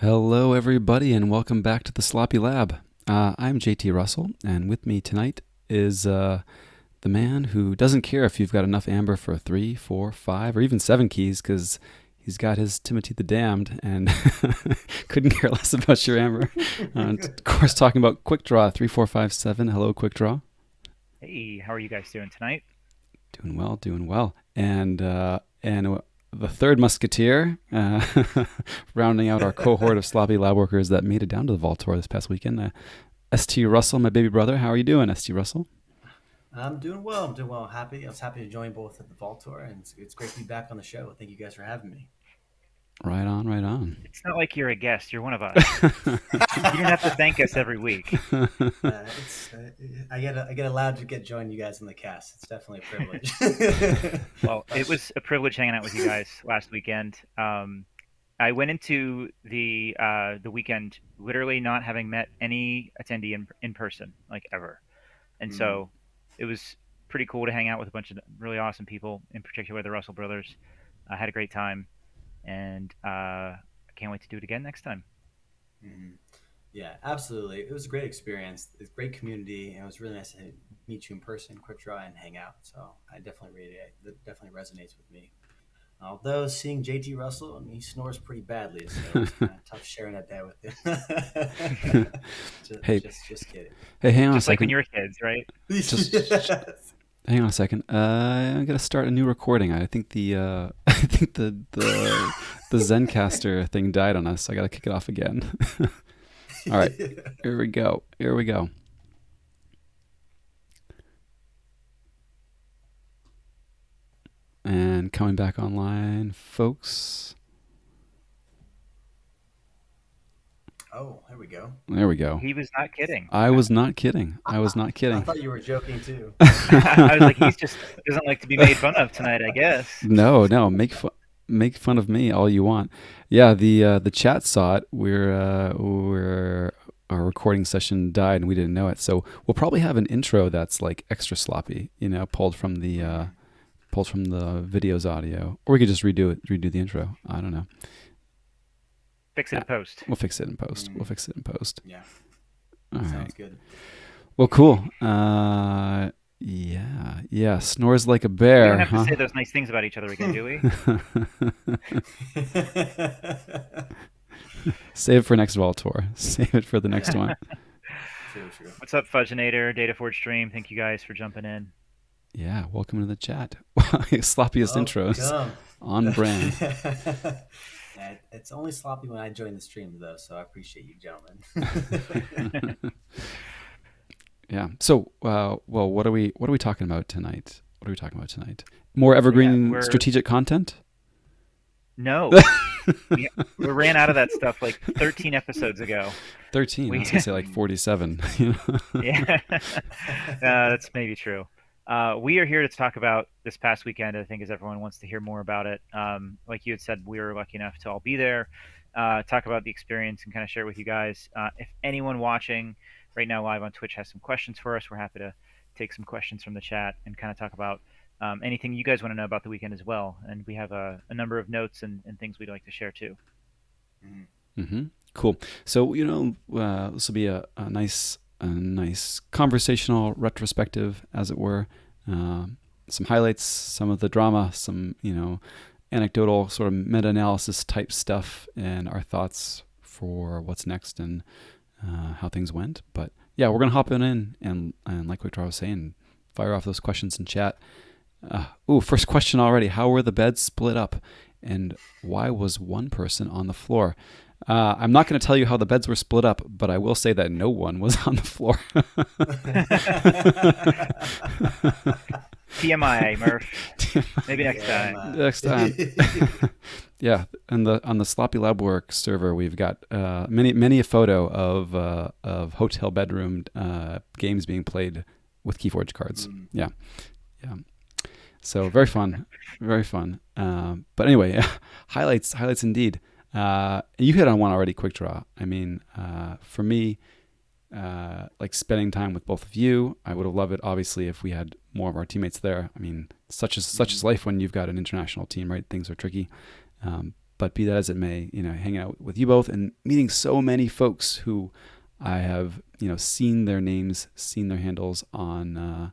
Hello, everybody, and welcome back to the Sloppy Lab. I'm JT Russell, and with me tonight is the man who doesn't care if you've got enough amber for 3, 4, 5, or even 7 keys, because he's got his Timothy the Damned and couldn't care less about your amber. And of course, talking about Quick Draw 3, 4, 5, 7. Hello, Quick Draw. Hey, how are you guys doing tonight? Doing well, doing well. And the third musketeer, rounding out our cohort of sloppy lab workers that made it down to the Vault Tour this past weekend. ST Russell, my baby brother. How are you doing, ST Russell? I'm doing well. I'm doing well. Happy. I was happy to join both at the Vault Tour, and it's great to be back on the show. Thank you guys for having me. Right on, right on. It's not like you're a guest, you're one of us. You don't have to thank us every week. It's I get allowed to get join you guys in the cast. It's definitely a privilege. Well, it was a privilege hanging out with you guys last weekend. I went into the weekend literally not having met any attendee in person, like ever. And so it was pretty cool to hang out with a bunch of really awesome people, in particular the Russell brothers. I had a great time, and I can't wait to do it again next time. Mhm. Yeah, absolutely. It was a great experience. It's a great community, and it was really nice to meet you in person, quick draw, and hang out. So I definitely rate it. That definitely resonates with me. Although seeing JT Russell, I mean, he snores pretty badly, so it was kind of tough sharing that day with him. Hey, just kidding. hang on a Just like when second. you were kids, right? Just hang on a second. I'm gonna start a new recording. I think I think the Zencaster thing died on us. I gotta kick it off again. All right, here we go. Here we go. And coming back online, folks. Oh, there we go. There we go. He was not kidding. I was not kidding. I was not I kidding. thought you were joking too. I was like, he's just doesn't like to be made fun of tonight, I guess. No, make fun of me all you want. Yeah, the chat saw it. We're our recording session died and we didn't know it. So we'll probably have an intro that's like extra sloppy, pulled from the video's audio, or we could just redo the intro. I don't know. Fix it Yeah, in post. we'll fix it in post. We'll fix it in post. Yeah, All right. sounds good. Well, cool. Yeah. Snores like a We don't bear, have to huh? say those nice things about each other again, do we? Save it for next Vol Tour. Save it for the next one. True. What's up, Fudgeinator, Dataforge Stream? Thank you guys for jumping in. Yeah, welcome to the chat. Sloppiest intros Welcome. on brand. Yeah, it's only sloppy when I join the stream, though, so I appreciate you, gentlemen. Yeah. So, well, what are we talking about tonight? What are we talking about tonight? More So yeah, evergreen strategic content? no, we ran out of that stuff like 13 episodes ago. 13. I We was gonna say like 47. yeah, that's maybe true. We are here to talk about this past weekend, I think, as everyone wants to hear more about it. Like you had said, we were lucky enough to all be there, talk about the experience, and kind of share it with you guys. If anyone watching right now live on Twitch has some questions for us, we're happy to take some questions from the chat and kind of talk about anything you guys want to know about the weekend as well. And we have a number of notes and things we'd like to share too. Mm-hmm. Cool. So this will be a nice conversational retrospective, as it were. Some highlights, some of the drama, some anecdotal sort of meta-analysis type stuff, and our thoughts for what's next and how things went. But yeah, we're gonna hop in and like what I was saying, fire off those questions in chat. First question already. How were the beds split up, and why was one person on the floor? I'm not going to tell you how the beds were split up, but I will say that no one was on the floor. TMI, Murph. Maybe next time. Next time. Yeah, and on the Sloppy Lab Work server, we've got many a photo of hotel bedroom games being played with Keyforge cards. Yeah. So very fun, very fun. But anyway, highlights indeed. You hit on one already, Quick Draw. I mean, for me, like spending time with both of you, I would have loved it, obviously, if we had more of our teammates there. I mean, such is life when you've got an international team, right? Things are tricky. But be that as it may, hanging out with you both and meeting so many folks who I have, seen their names, seen their handles on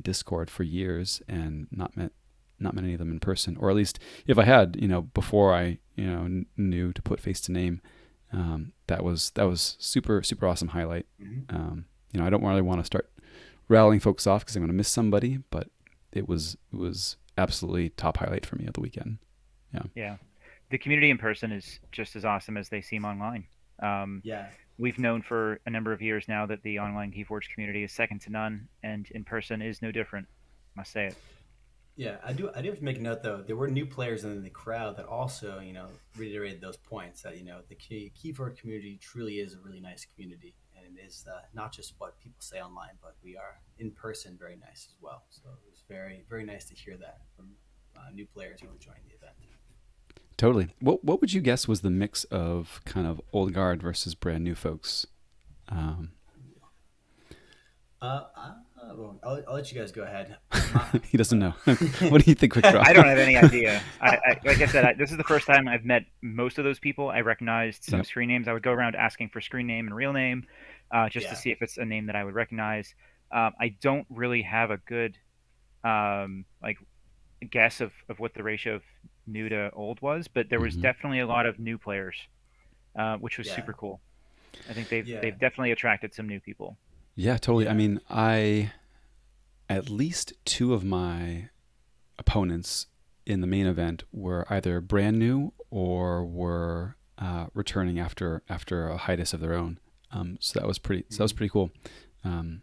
Discord for years, and not many of them in person, or at least if I had, before I, knew to put face to name. That was super super awesome highlight. I don't really want to start rattling folks off because I'm going to miss somebody, but it was absolutely top highlight for me of the weekend. Yeah. The community in person is just as awesome as they seem online. Um, Yeah. we've known for a number of years now that the online Keyforge community is second to none, and in person is no different. Must say it. Yeah, I do have to make a note though. There were new players in the crowd that also, reiterated those points that the keyboard community truly is a really nice community, and it is not just what people say online, but we are in person very nice as well. So it was very very nice to hear that from new players who were joining the event. Totally. What would you guess was the mix of kind of old guard versus brand new folks? Um, Well, I'll let you guys go ahead. he doesn't know. What do you think, Quick Draw? I don't have any idea. Like I said, this is the first time I've met most of those people. I recognized some Yep. screen names. I would go around asking for screen name and real name, just to Yeah. see if it's a name that I would recognize. I don't really have a good like guess of what the ratio of new to old was, but there was Mhm. definitely a lot of new players, which was Yeah. super cool. I think they've Yeah. they've definitely attracted some new people. Yeah, totally. I Yeah. mean, at least two of my opponents in the main event were either brand new or were returning after a hiatus of their own. So that was pretty. So that was Mhm. pretty cool. Um,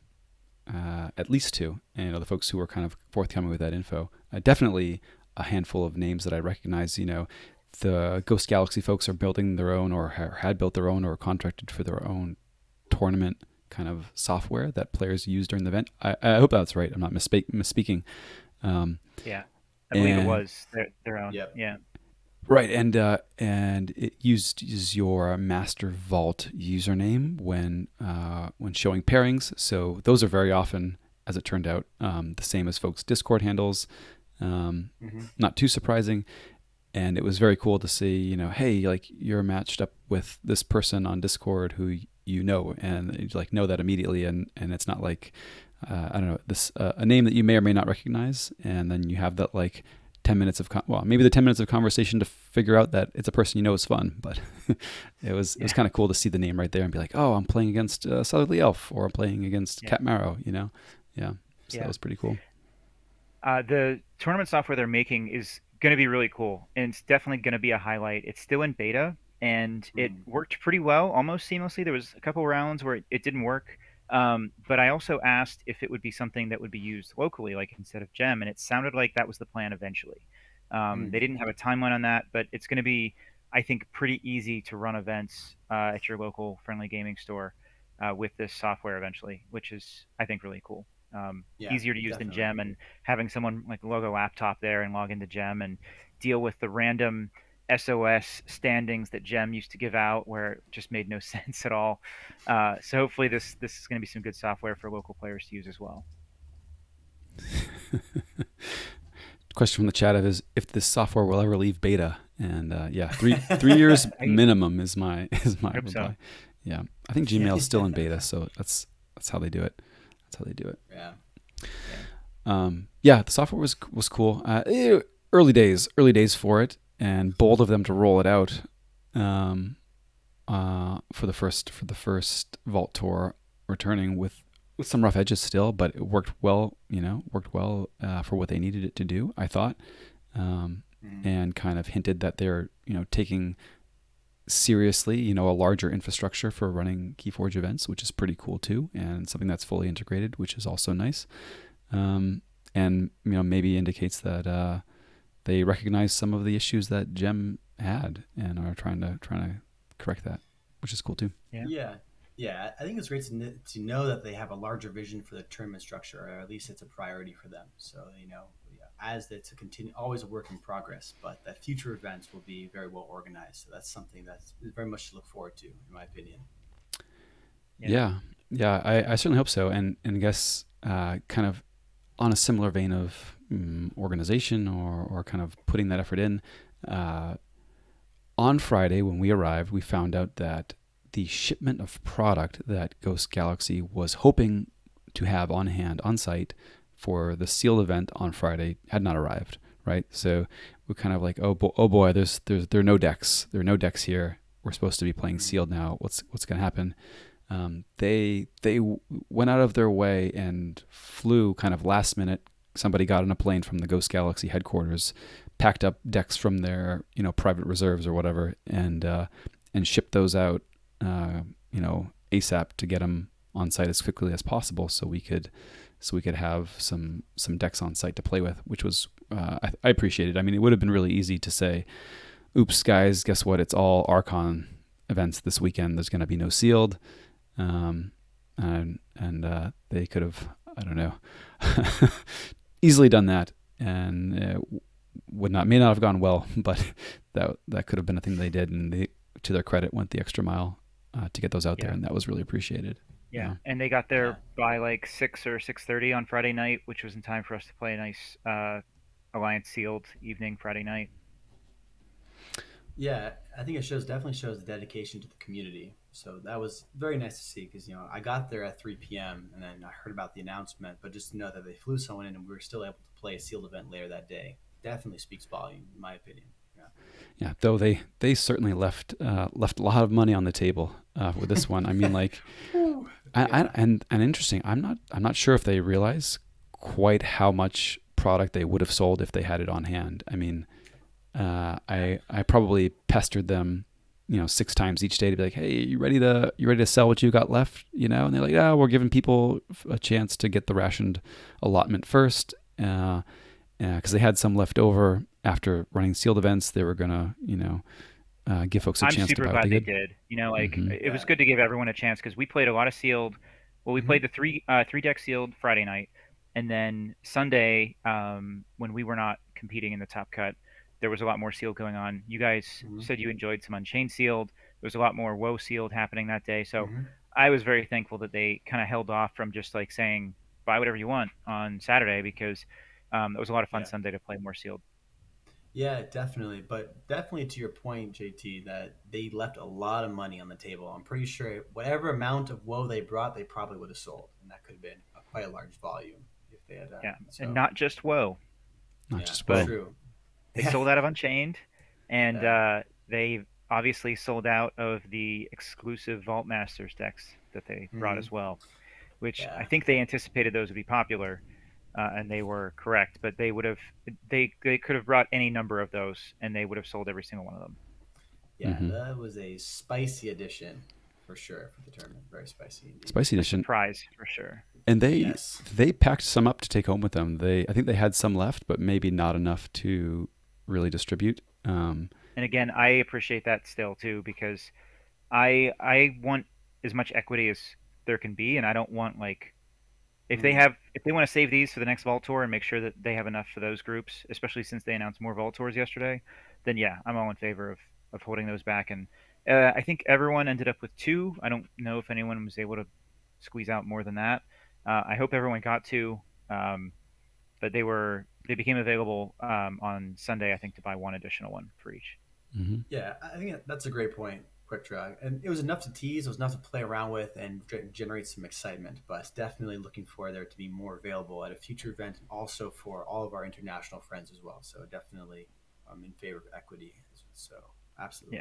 at least two, and the folks who were kind of forthcoming with that info. Definitely a handful of names that I recognize. The Ghost Galaxy folks are building their own, or had built their own, or contracted for their own tournament kind of software that players use during the event. I hope that's right. I'm not misspeaking. Um, Yeah, I believe it and was their own. Yep. Yeah, right, and it uses your Master Vault username when showing pairings. So those are very often, as it turned out, the same as folks' Discord handles. Um, Hmm. Not too surprising. And it was very cool to see, hey, like you're matched up with this person on Discord who and you like know that immediately, and it's not like I don't know, this a name that you may or may not recognize, and then you have that like 10 minutes of maybe the 10 minutes of conversation to figure out that it's a person is fun, but it was yeah, kind of cool to see the name right there and be like, oh, I'm playing against Southerly Elf, or I'm playing against yeah, Cat Marrow, yeah, so that yeah. was pretty cool. The tournament software they're making is going to be really cool, and it's definitely going to be a highlight. It's still in beta, and it Mm. worked pretty well, almost seamlessly. There was a couple rounds where it didn't work, but I also asked if it would be something that would be used locally, like instead of Gem, and it sounded like that was the plan eventually. They Mm. didn't have a timeline on that, but it's going to be, I think, pretty easy to run events at your local friendly gaming store with this software eventually, which is, I think, really cool. Yeah, Easier to use than definitely. Gem, and having someone like log a laptop there and log into Gem and deal with the random SOS standings that Gem used to give out, where it just made no sense at all. So hopefully this is going to be some good software for local players to use as well. Question from the chat is if this software will ever leave beta, and yeah, 3 years I minimum is my is my hope so. reply. Yeah, I think Gmail is still in beta, so that's how they do it. That's how they do it. Yeah. Yeah, Yeah, the software was cool. Early days for it, and bold of them to roll it out for the first Vault Tour, returning with some rough edges still, but it worked well. Worked well for what they needed it to do, I thought, Mm. and kind of hinted that they're taking seriously a larger infrastructure for running Keyforge events, which is pretty cool too, and something that's fully integrated, which is also nice. And maybe indicates that they recognize some of the issues that Gem had and are trying to correct that, which is cool too. yeah, Yeah, yeah. I think it's great to know that they have a larger vision for the tournament structure, or at least it's a priority for them. So yeah, as it's a continue, always a work in progress, but that future events will be very well organized. So that's something that's very much to look forward to, in my opinion. yeah, Yeah, yeah, I certainly hope so, and I guess kind of on a similar vein of organization or kind of putting that effort in. Uh, On Friday, when we arrived, we found out that the shipment of product that Ghost Galaxy was hoping to have on hand on site for the sealed event on Friday had not arrived. Right, so we're kind of like, oh boy, there are no decks. There are no decks here. We're supposed to be playing Mhm. sealed now. What's going to happen? They went out of their way and flew kind of last minute. Somebody got on a plane from the Ghost Galaxy headquarters, packed up decks from their private reserves or whatever, and shipped those out uh, ASAP to get them on site as quickly as possible, so we could have some decks on site to play with, which was I appreciated. I mean, it would have been really easy to say, "Oops, guys, guess what? It's all Archon events this weekend. There's going to be no sealed." And they could have, I don't know, easily done that, and may not have gone well, but that could have been a thing they did, and they, to their credit, went the extra mile to get those out there, Yeah. and that was really appreciated. Yeah, Yeah. and they got Yeah. there by like 6 or 6:30 on Friday night, which was in time for us to play a nice Alliance sealed evening Friday night. Yeah, I think it definitely shows the dedication to the community. So that was very nice to see because I got there at 3 p.m. and then I heard about the announcement, but just to know that they flew someone in and we were still able to play a sealed event later that day definitely speaks volume, in my opinion. Yeah, though they certainly left a lot of money on the table with this one. I mean, like, Whew. I Yeah. and interesting. I'm not sure if they realize quite how much product they would have sold if they had it on hand. I mean, Yeah. I probably pestered them, 6 times each day to be like, hey, you ready to sell what you got left, and they're like, yeah, we're giving people a chance to get the rationed allotment first, because they had some left over after running sealed events. They were gonna, give folks a I'm chance to super buy what they glad they could. did. Like Mm-hmm. it was Yeah. good to give everyone a chance because we played a lot of sealed. Well, we Mm-hmm. played the three deck sealed Friday night, and then Sunday, when we were not competing in the top cut, there was a lot more sealed going on. You guys Mm-hmm. said you enjoyed some Unchained sealed. There was a lot more Woe sealed happening that day, so Mm-hmm. I was very thankful that they kind of held off from just like saying buy whatever you want on Saturday because it was a lot of fun Yeah. Sunday to play more sealed. Yeah, definitely. But definitely to your point, JT, that they left a lot of money on the table. I'm pretty sure whatever amount of woe they brought, they probably would have sold. And that could have been quite a large volume if they had. Yeah, and So, not just Woe, Not yeah, just but Woe. true. they Yeah. sold out of Unchained, and Yeah. they obviously sold out of the exclusive Vault Masters decks that they brought Hmm. as well, which I Yeah. think they anticipated those would be popular, and they were correct. But they could have brought any number of those, and they would have sold every single one of them. Yeah. Mm-hmm. That was a spicy addition for sure for the tournament. Very spicy indeed. Spicy A edition, surprise for sure. and they Yes. they packed some up to take home with them. I think they had some left, but maybe not enough to really distribute. And again, I appreciate that still too because I want as much equity as there can be, and I don't want like Mm. if they want to save these for the next Vault Tour and make sure that they have enough for those groups, especially since they announced more Vault Tours yesterday, then yeah, I'm all in favor of holding those back. And I think everyone ended up with two. I don't know if anyone was able to squeeze out more than that. I hope everyone got two, um, but they became available on Sunday, I think, to buy one additional one for each. Mm-hmm. Yeah, I think that's a great point, Quick Draw. And it was enough to tease, it was enough to play around with and generate some excitement. But definitely looking for there to be more available at a future event and also for all of our international friends as well. So definitely I'm in favor of equity. So Yeah, absolutely.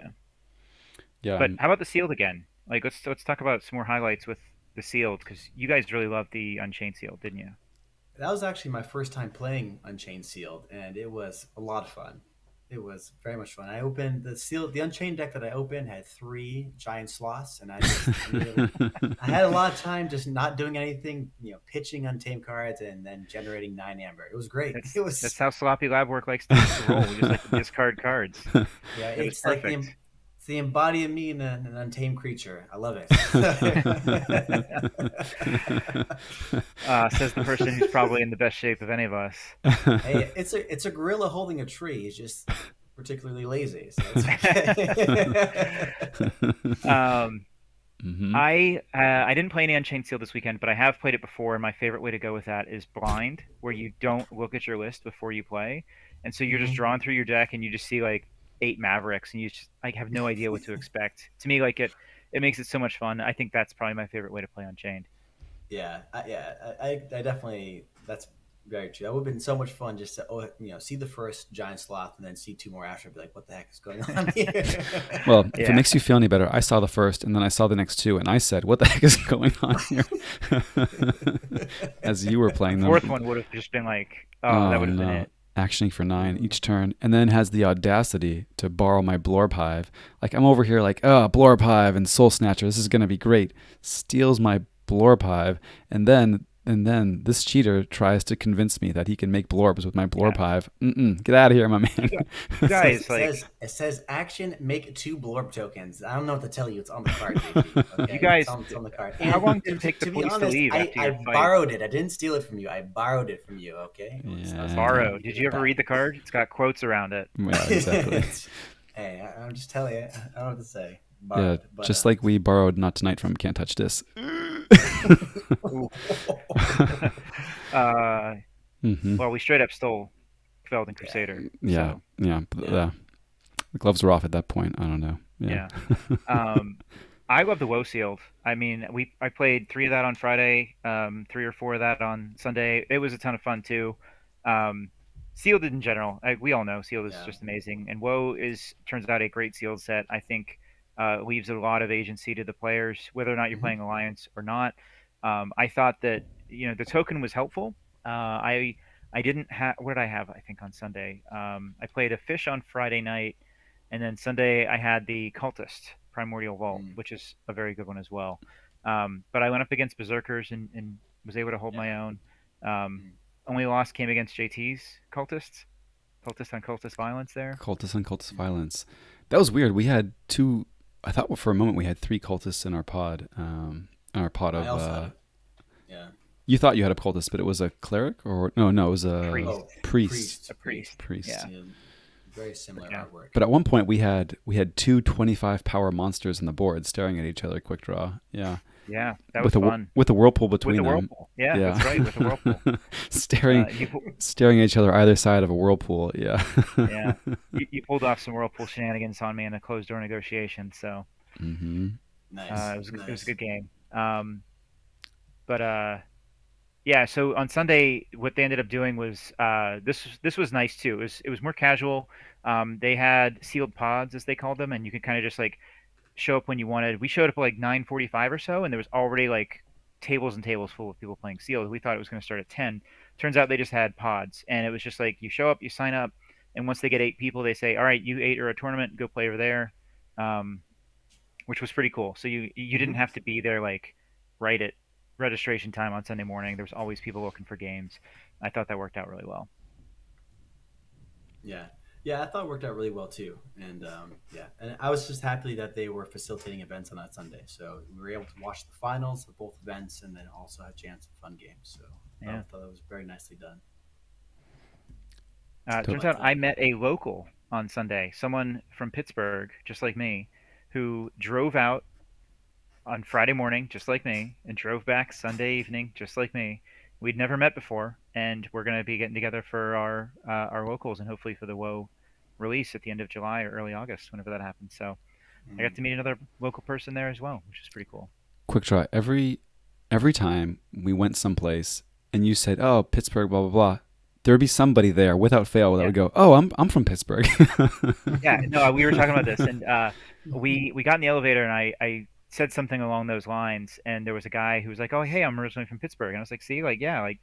Yeah, but how about the sealed again? Like let's talk about some more highlights with the sealed because you guys really loved the Unchained sealed, didn't you? That was actually my first time playing Unchained Sealed, and it was a lot of fun. It was very much fun. I opened the Unchained deck that I opened had three giant sloths, and I had a lot of time just not doing anything, pitching untamed cards and then generating 9 amber. It was great. That's It that's was how Sloppy Lab work likes to roll. We just like to discard cards. yeah, It was it's like perfect. it's the embodiment of me in an untamed creature. I love it. Says the person who's probably in the best shape of any of us. Hey, it's a gorilla holding a tree. He's just particularly lazy, so it's okay. um, Mm-hmm. I didn't play any Unchained Seal this weekend, but I have played it before. And my favorite way to go with that is blind, where you don't look at your list before you play, and so you're just Hmm. drawn through your deck, and you just see like 8 Mavericks, and you just like have no idea what to expect. To me, like it makes it so much fun. I think that's probably my favorite way to play Unchained. I definitely that's very true. That would have been so much fun just to see the first giant sloth and then see two more after and be like, what the heck is going on here? Well, if it Yeah. makes you feel any better, I saw the first and then I saw the next two, and I said, "What the heck is going on here?" As you were The playing fourth them. one would have just been like, oh, that Oh would have been no. it. Actioning for 9 Mm. each turn, and then has the audacity to borrow my Blorb Hive. Like, I'm over here like, oh, Blorb Hive and Soul Snatcher, this is gonna be great. Steals my Blorb Hive, and then this cheater tries to convince me that he can make Blorbs with my Yeah. Blorb Hive. Get out of here, my man. You It says guys, it like, says it says action make 2 blorb tokens. I don't know what to tell you. It's on the card, JP. you Okay, guys, it's on the card. how And long did it take the to be police to honest, leave I after I your fight? borrowed it. I didn't steal it from you. I borrowed it from you. Okay, I was Yeah, intending Borrow. to Did give you it ever back. read the card? It's got quotes around it. yeah, exactly. Hey, I'm just telling you. I don't know what to say. Yeah, Borrowed, but just like we borrowed Not Tonight from Can't Touch This. Ooh. uh, hmm well, we straight up stole Felden yeah, Crusader. Yeah, So yeah. yeah. The gloves were off at that point. I don't know. Yeah. yeah. Um, I love the woe sealed. I mean, I played 3 of that on Friday, 3 or 4 of that on Sunday. It was a ton of fun too. Um, sealed in general, we all know sealed is Yeah. just amazing, and woe is turns out a great sealed set. I think leaves a lot of agency to the players, whether or not you're Hmm. playing alliance or not. I thought that the token was helpful. I didn't have what did I have? I think on Sunday, I played a fish on Friday night, and then Sunday I had the cultist Primordial Vault, Mm. which is a very good one as well. But I went up against Berserkers and was able to hold my Yeah. own. Um, Mm. only loss came against JT's cultists, cultist on cultist violence there. Cultists and cultist Mm. violence. That was weird. We had two. I thought for a moment we had three cultists in our pod. In our pod I of. also had a yeah. You thought you had a cultist, but it was a cleric, or no, it was a Priest, Oh, priest. a priest. Priest. Yeah, Yeah. Very similar yeah, artwork. But at one point we had two 25 power monsters on the board staring at each other. Quick draw. Yeah. yeah. That was fun With a whirlpool with between the them. whirlpool. Yeah, Yeah. that's right, with the whirlpool. staring You staring at each other either side of a whirlpool. Yeah. yeah, you pulled off some whirlpool shenanigans on me in a closed door negotiation. So hmm Nice. it was a Nice. good game. But Yeah, so on Sunday, what they ended up doing was this was nice too. It was more casual. They had sealed pods, as they called them, and you could kind of just like show up when you wanted. We showed up at like 9:45 or so, and there was already like tables and tables full of people playing sealed. We thought it was going to start at 10. Turns out they just had pods, and it was just like you show up, you sign up, and once they get 8 people, they say, "All right, you 8 are a tournament, go play over there," um, which was pretty cool. So you didn't Hmm. have to be there like right at registration time on Sunday morning. There was always people looking for games. I thought that worked out really well. Yeah. Yeah, I thought it worked out really well too. And yeah, and I was just happy that they were facilitating events on that Sunday. So we were able to watch the finals of both events and then also have a chance of fun games. So I Yeah. thought it was very nicely done. Turns But out I met a local on Sunday, someone from Pittsburgh, just like me, who drove out on Friday morning, just like me, and drove back Sunday evening, just like me. We'd never met before, and we're going to be getting together for our locals and hopefully for the WoW release at the end of July or early August, whenever that happens. So I got mm, to meet another local person there as well, which is pretty cool. Quick draw. Every time we went someplace and you said, "Oh, Pittsburgh, blah blah blah," there'd be somebody there without fail that Yeah, would go, "Oh, I'm from Pittsburgh." yeah. No, we were talking about this, and we got in the elevator, and I said something along those lines, and there was a guy who was like, "Oh, hey, I'm originally from Pittsburgh," and I was like, "See, like, yeah, like."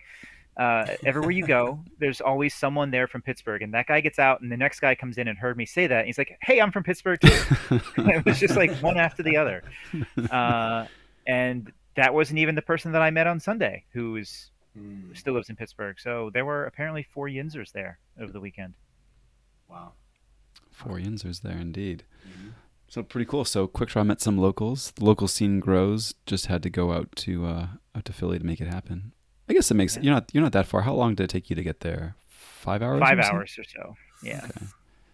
Everywhere you go, there's always someone there from Pittsburgh, and that guy gets out, and the next guy comes in and heard me say that, and he's like, "Hey, I'm from Pittsburgh too." It was just like one after the other, uh, and that wasn't even the person that I met on Sunday, who mm, still lives in Pittsburgh. So there were apparently 4 Yinzers there over the weekend. wow. Four Yinzers there indeed. Hmm. So pretty cool. So Quick Draw met some locals. The local scene grows. Just had to go out to Philly to make it happen. I guess it makes Yeah, you're not that far. How long did it take you to get there? 5 hours five or so? hours or so. Yeah, Okay.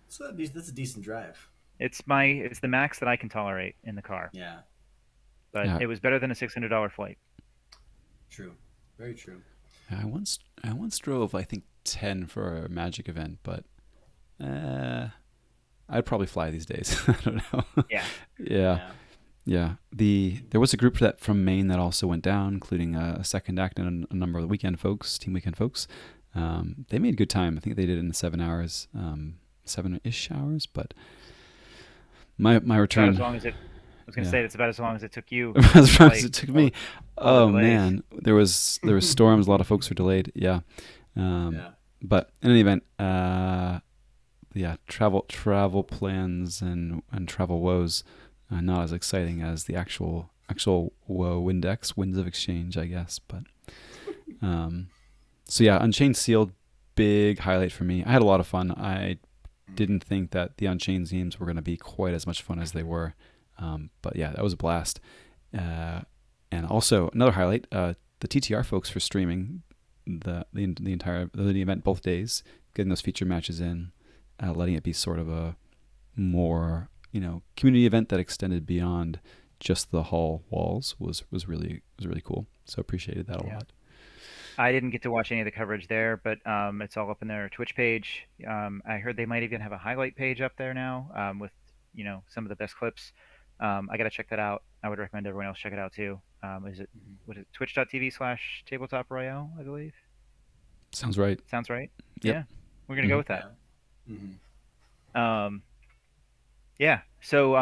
So that's a decent drive. it's the max that I can tolerate in the car, Yeah, but Yeah. it was better than a $600 flight. true. Very true. I once drove I think 10 for a Magic event, but uh, I'd probably fly these days. I don't know. Yeah. Yeah. Yeah. Yeah. There was a group that from Maine that also went down, including a second act and a number of the weekend folks, team weekend folks. They made good time. I think they did it in 7 hours, 7-ish hours. But my About return, as long as it. I was gonna yeah, say that's about as long as it took you. as far as Like it took all me. the Oh delays. man, there was storms. A lot of folks were delayed. Yeah. Yeah. But in any event, yeah, travel plans and travel woes not as exciting as the actual woe index, winds of exchange, I guess. But so yeah, Unchained Sealed, big highlight for me. I had a lot of fun. I didn't think that the Unchained games were going to be quite as much fun as they were, but yeah, that was a blast. And also another highlight, the TTR folks for streaming the entire the event both days, getting those feature matches in, letting it be sort of a more community event that extended beyond just the hall walls was really cool. So appreciated that a Yeah. lot. I didn't get to watch any of the coverage there, but it's all up in their Twitch page. I heard they might even have a highlight page up there now with some of the best clips. I got to check that out. I would recommend everyone else check it out too. Is it Mhm. what is it twitch.tv/tabletop royale, I believe. Sounds right. Sounds right. Yep. Yeah, we're gonna go Mhm. with that. Yeah. Um, yeah. So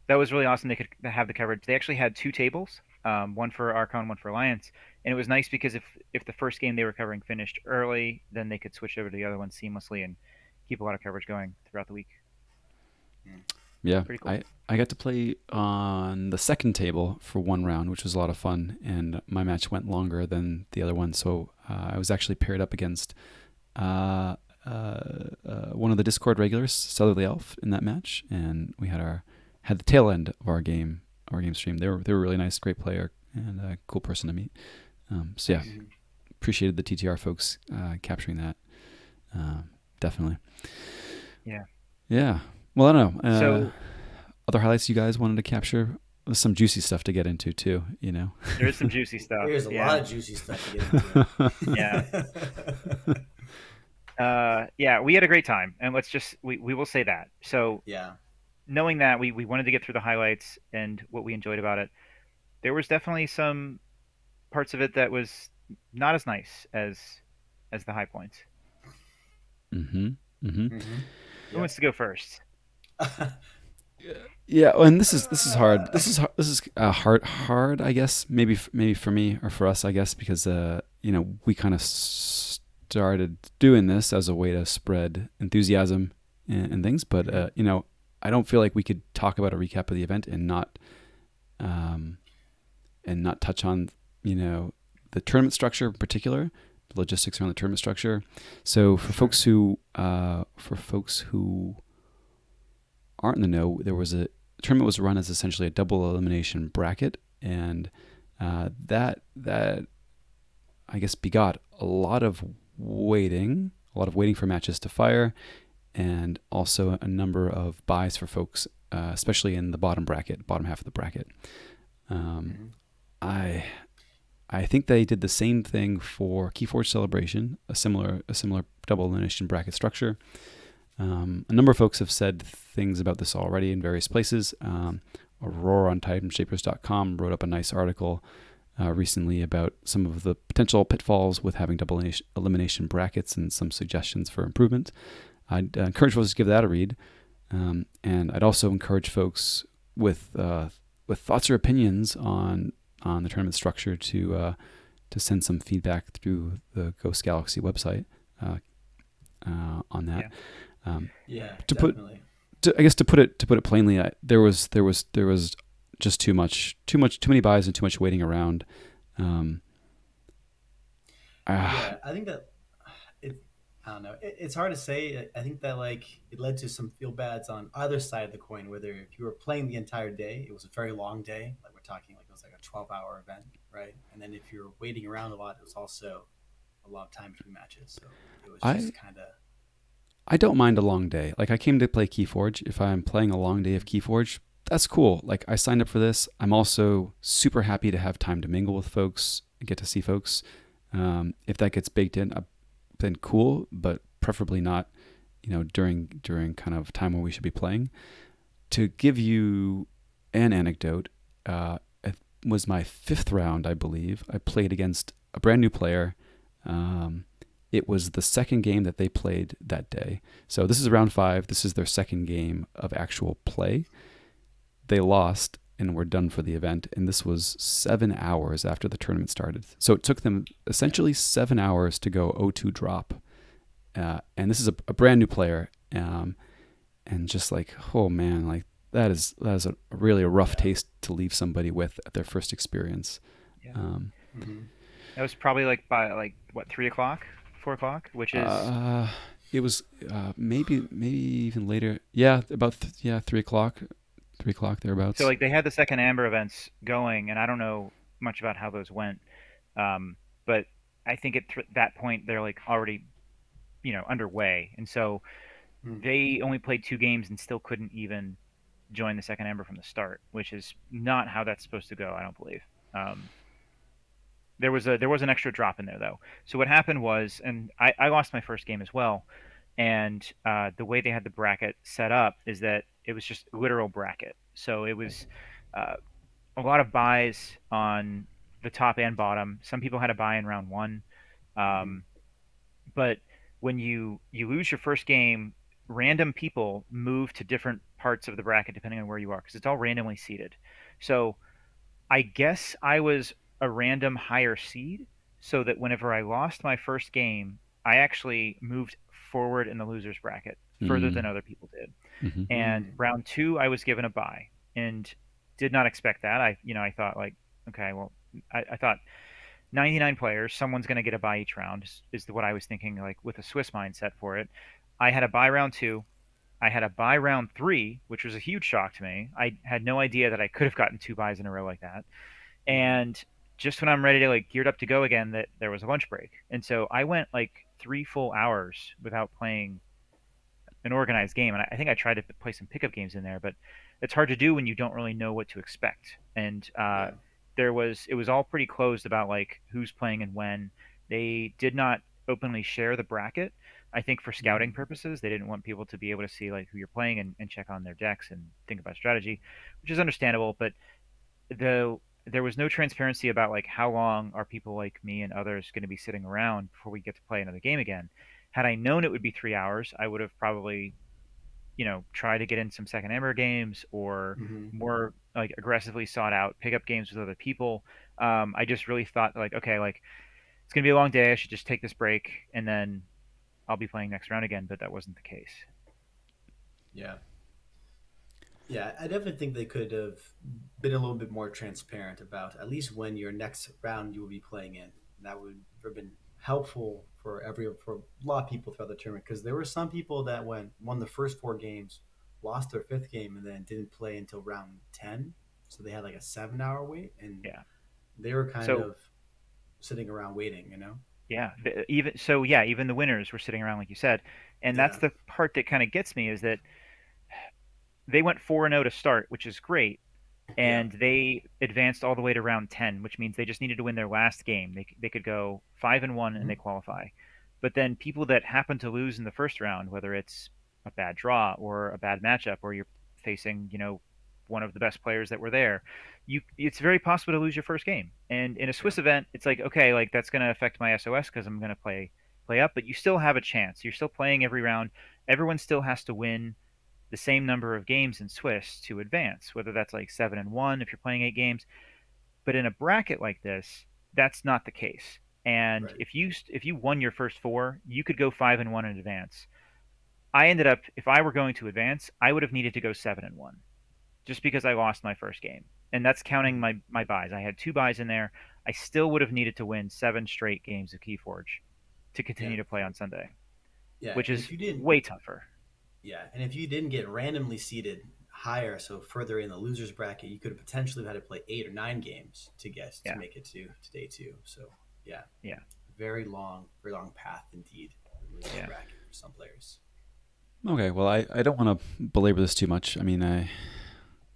that was really awesome. They could have the coverage. They actually had two tables, one for Archon, one for Alliance, and it was nice because if the first game they were covering finished early, then they could switch over to the other one seamlessly and keep a lot of coverage going throughout the week. Yeah, Pretty cool. I got to play on the second table for one round, which was a lot of fun, and my match went longer than the other one. So I was actually paired up against one of the Discord regulars, Southerly Elf, in that match, and we had the tail end of our game stream. They were really nice, great player, and a cool person to meet. So yeah, Mhm. appreciated the TTR folks capturing that. Definitely. Yeah. Yeah. Well, I don't know. So Other highlights you guys wanted to capture? There's some juicy stuff to get into too. there is some juicy stuff. There's a Yeah. lot of juicy stuff to get into. Yeah, we had a great time, and we will say that. So Yeah. knowing that we wanted to get through the highlights and what we enjoyed about it, there was definitely some parts of it that was not as nice as the high points. Mm-hmm. Mm-hmm. Mm-hmm. Who wants to go first? Yeah, and this is hard. This is hard. I guess maybe for me or for us. I guess because we kind of started doing this as a way to spread enthusiasm and things. But I don't feel like we could talk about a recap of the event and not touch on the tournament structure in particular, the logistics around the tournament structure. So for folks who aren't in the know, the tournament was run as essentially a double elimination bracket, and that I guess begot a lot of waiting for matches to fire, and also a number of buys for folks, especially in the bottom half of the bracket. I think they did the same thing for Keyforge Celebration, a similar double elimination bracket structure. A number of folks have said things about this already in various places. Aurora on TitanShapers.com wrote up a nice article recently about some of the potential pitfalls with having double elimination brackets and some suggestions for improvement. I'd encourage folks to give that a read, and I'd also encourage folks with thoughts or opinions on the tournament structure to send some feedback through the Ghost Galaxy website on that. Yeah. To Definitely. put it plainly, there was just too many buys and too much waiting around. Yeah, I think that I don't know. It's hard to say. I think that it led to some feel bads on either side of the coin. Whether if you were playing the entire day, it was a very long day. Like we're talking, it was like a 12-hour event, right? And then if you're waiting around a lot, it was also a long time between matches. So it was just kind of. I don't mind a long day. Like I came to play Keyforge. If I'm playing a long day of Keyforge, that's cool. Like I signed up for this. I'm also super happy to have time to mingle with folks and get to see folks. If that gets baked in, then cool, but preferably not, during kind of time when we should be playing. To give you an anecdote, it was my fifth round, I believe. I played against a brand new player. Um, it was the second game that they played that day. So this is round five. This is their second game of actual play. They lost and were done for the event. And this was 7 hours after the tournament started. So it took them essentially 7 hours to go 0-2 drop. And this is a brand new player. And just like, oh man, like that is a really a rough taste to leave somebody with at their first experience. Yeah. Um, Mm-hmm. That was probably like by like what 3 o'clock, 4 o'clock, which is uh, it was maybe even later. Yeah, about 3 o'clock, 3 o'clock so thereabouts. like they had the second Amber events going, and I don't know much about how those went, but I think at that point they're like already underway, and so they only played 2 games and still couldn't even join the second Amber from the start, which is not how that's supposed to go. I don't believe. Um, there was an extra drop in there though. So what happened was, and I lost my first game as well, and the way they had the bracket set up is that it was just literal bracket. So it was uh, a lot of buys on the top and bottom. Some people had a buy in round one, Mm-hmm. um, but when you lose your first game, random people move to different parts of the bracket depending on where you are because it's all randomly seeded. So I guess I was a random higher seed, so that whenever I lost my first game, I actually moved forward in the losers bracket further than Mm, other people did. mm-hmm, And Mm. round two, I was given a bye, and did not expect that. I thought like, okay, well, I thought 99 players, someone's going to get a bye each round is what I was thinking, like with a Swiss mindset for it. I had a bye round two. I had a bye round three, which was a huge shock to me. I had no idea that I could have gotten 2 buys in a row like that. Mm-hmm. And just when I'm ready to like geared up to go again, that there was a lunch break, and so I went like 3 full hours without playing an organized game. And I think I tried to play some pickup games in there, but it's hard to do when you don't really know what to expect. And Yeah. it was all pretty closed about like who's playing and when. They did not openly share the bracket. I think for scouting Mm-hmm. purposes, they didn't want people to be able to see like who you're playing and check on their decks and think about strategy, which is understandable. But there was no transparency about like how long are people like me and others going to be sitting around before we get to play another game again. Had I known it would be 3 hours, I would have probably try to get in some second Ember games or Mm-hmm. more like aggressively sought out pickup games with other people. I just really thought like, okay, like it's gonna be a long day. I should just take this break and then I'll be playing next round again. But that wasn't the case. Yeah. Yeah, I definitely think they could have been a little bit more transparent about at least when your next round you will be playing in. That would have been helpful for a lot of people throughout the tournament because there were some people that won the first 4 games, lost their fifth game, and then didn't play until round 10. So they had like a 7 hour wait, and Yeah. they were kind So of sitting around waiting. You know? yeah, even the winners were sitting around like you said, and that's Yeah. the part that kind of gets me is that they went 4-0 to start, which is great, Yeah. and they advanced all the way to round 10, which means they just needed to win their last game. They could go 5-1 and Mm-hmm. they qualify. But then people that happen to lose in the first round, whether it's a bad draw or a bad matchup, or you're facing, one of the best players that were there, it's very possible to lose your first game. And in a Yeah. Swiss event, it's like, okay, like that's going to affect my SOS because I'm going to play up, but you still have a chance. You're still playing every round. Everyone still has to win the same number of games in Swiss to advance, whether that's like 7-1 if you're playing 8 games. But in a bracket like this, that's not the case. And Right. if you won your first four, you could go 5-1 in advance. I ended up, if I were going to advance, I would have needed to go 7-1 just because I lost my first game, and that's counting Mm-hmm. my buys. I had 2 buys in there. I still would have needed to win 7 straight games of Keyforge to Yeah. continue to play on Sunday, Yeah. which And is if you didn't way tougher. Yeah, and if you didn't get randomly seated higher, so further in the losers bracket, you could have potentially had to play 8 or 9 games to Yeah, make it to day two. So yeah, yeah, very long path indeed. The losers yeah. bracket for some players. Okay, well, I don't want to belabor this too much. I mean, I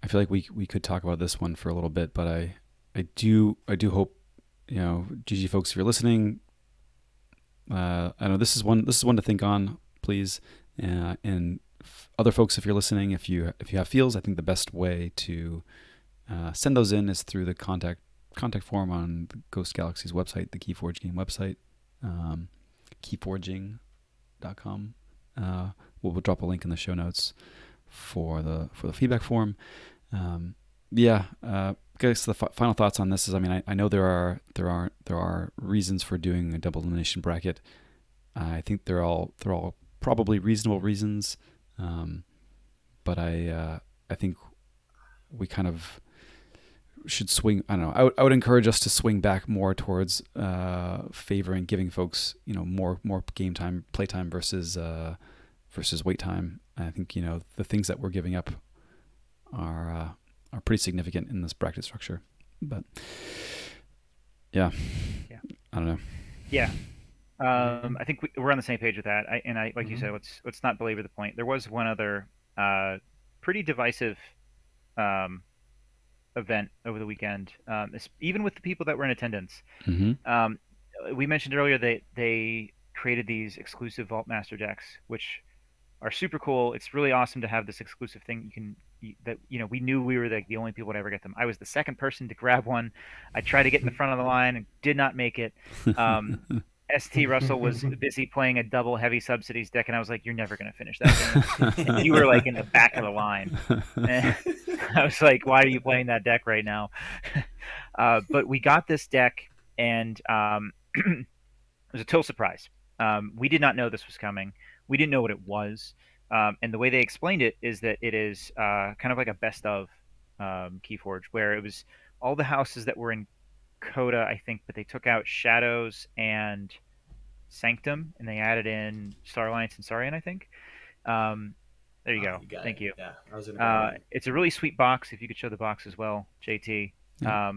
feel like we could talk about this one for a little bit, but I do hope GG folks, if you're listening, I know this is one to think on, please. And other folks, if you're listening, if you have feels, I think the best way to send those in is through the contact form on the Ghost Galaxy's website, the Keyforge game website, keyforging.com. We'll drop a link in the show notes for the feedback form. Yeah. I guess the final thoughts on this is, I mean, I know there are reasons for doing a double elimination bracket. I think they're all probably reasonable reasons, but I think we kind of should swing. I don't know. I would encourage us to swing back more towards favoring giving folks more game time, play time versus wait time. I think the things that we're giving up are pretty significant in this bracket structure. But yeah, I don't know. Yeah. I think we're on the same page with that. Like you said, let's not belabor the point. There was one other pretty divisive um, event over the weekend, even with the people that were in attendance. Mm-hmm. We mentioned earlier that they created these exclusive Vault Master decks, which are super cool. It's really awesome to have this exclusive thing. We knew we were the only people to ever get them. I was the second person to grab one. I tried to get in the front of the line and did not make it. ST Russell was busy playing a double heavy subsidies deck, and I was like, "You're never going to finish that game." And you were like in the back of the line. And I was like, "Why are you playing that deck right now?" But we got this deck, and it was a total surprise. We did not know this was coming. We didn't know what it was. And the way they explained it is that it is kind of like a best of Keyforge, where it was all the houses that were in Coda, I think, but they took out Shadows and Sanctum, and they added in Star Alliance and Sarian, I think. There you go. You got Thank it. you. Yeah, I was gonna go. It's a really sweet box. If you could show the box as well, JT. Yeah.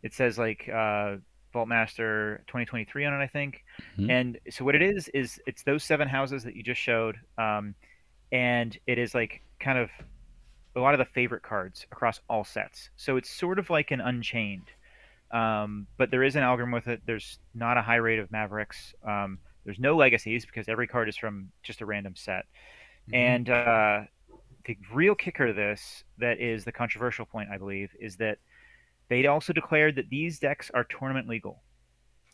It says like Vault Master 2023 on it, I think. Mm-hmm. And so what it is it's those 7 houses that you just showed, and it is like kind of a lot of the favorite cards across all sets. So it's sort of like an Unchained. But there is an algorithm with it. There's not a high rate of Mavericks. There's no legacies because every card is from just a random set. And the real kicker to this, that is the controversial point, I believe, is that they also declared that these decks are tournament legal.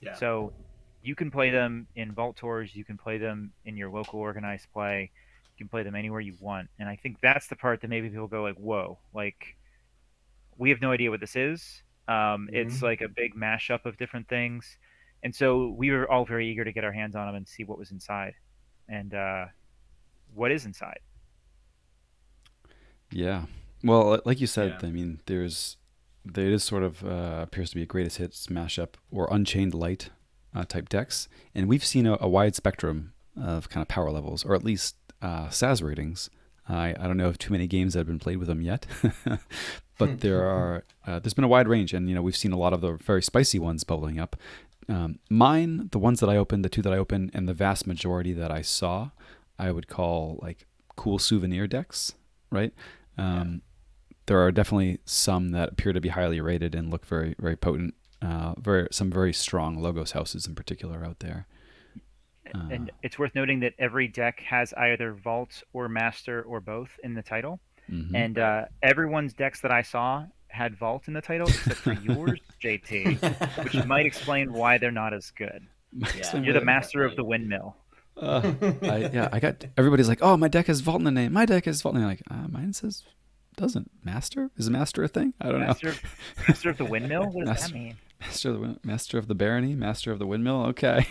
Yeah. So you can play them in Vault Tours. You can play them in your local organized play. You can play them anywhere you want. And I think that's the part that maybe people go like, whoa, like we have no idea what this is. It's like a big mashup of different things. And so we were all very eager to get our hands on them and see what was inside. And what is inside? Yeah. Well, like you said, Yeah. I mean, there is sort of appears to be a greatest hits mashup or Unchained Light type decks, and we've seen a wide spectrum of kind of power levels, or at least SAS ratings. I don't know of too many games that have been played with them yet, but there's been a wide range, and we've seen a lot of the very spicy ones bubbling up. Mine, the ones that I opened, the 2 that I opened, and the vast majority that I saw, I would call like cool souvenir decks, right? There are definitely some that appear to be highly rated and look very, very potent. Some very strong Logos houses in particular out there. And it's worth noting that every deck has either Vault or Master or both in the title. Mm-hmm. And everyone's decks that I saw had Vault in the title except for yours, JT, which might explain why they're not as good. You're the master of the windmill. I got everybody's like, oh, my deck has Vault in the name. My deck has Vault in the name. Like, mine says doesn't. Master? Is Master a thing? I don't know. Master of the windmill? What does that mean? Master of the barony, Master of the windmill. Okay.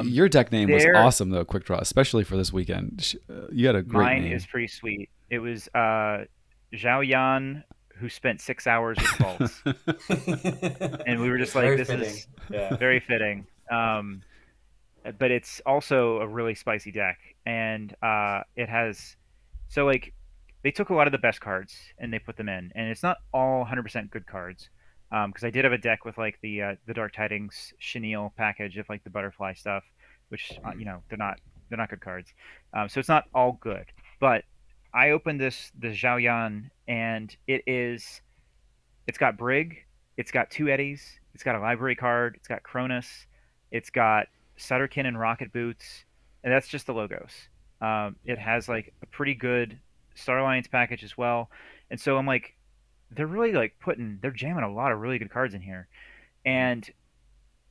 Your deck name was awesome though, Quick Draw, especially for this weekend. You had a great name. Mine is pretty sweet. It was Zhao Yan, who spent 6 hours with vaults, and we were just like, "This is very fitting." But it's also a really spicy deck, and it has they took a lot of the best cards and they put them in, and it's not all 100% good cards. Because I did have a deck with like the Dark Tidings Chenille package of like the butterfly stuff, which they're not good cards. So it's not all good. But I opened the Zhao Yan, and it's got Brig, it's got 2 Eddies, it's got a library card, it's got Cronus, it's got Sutterkin and Rocket Boots, and that's just the logos. It Yeah. has like a pretty good Star Alliance package as well, and so I'm like, they're really like they're jamming a lot of really good cards in here, Mm-hmm. and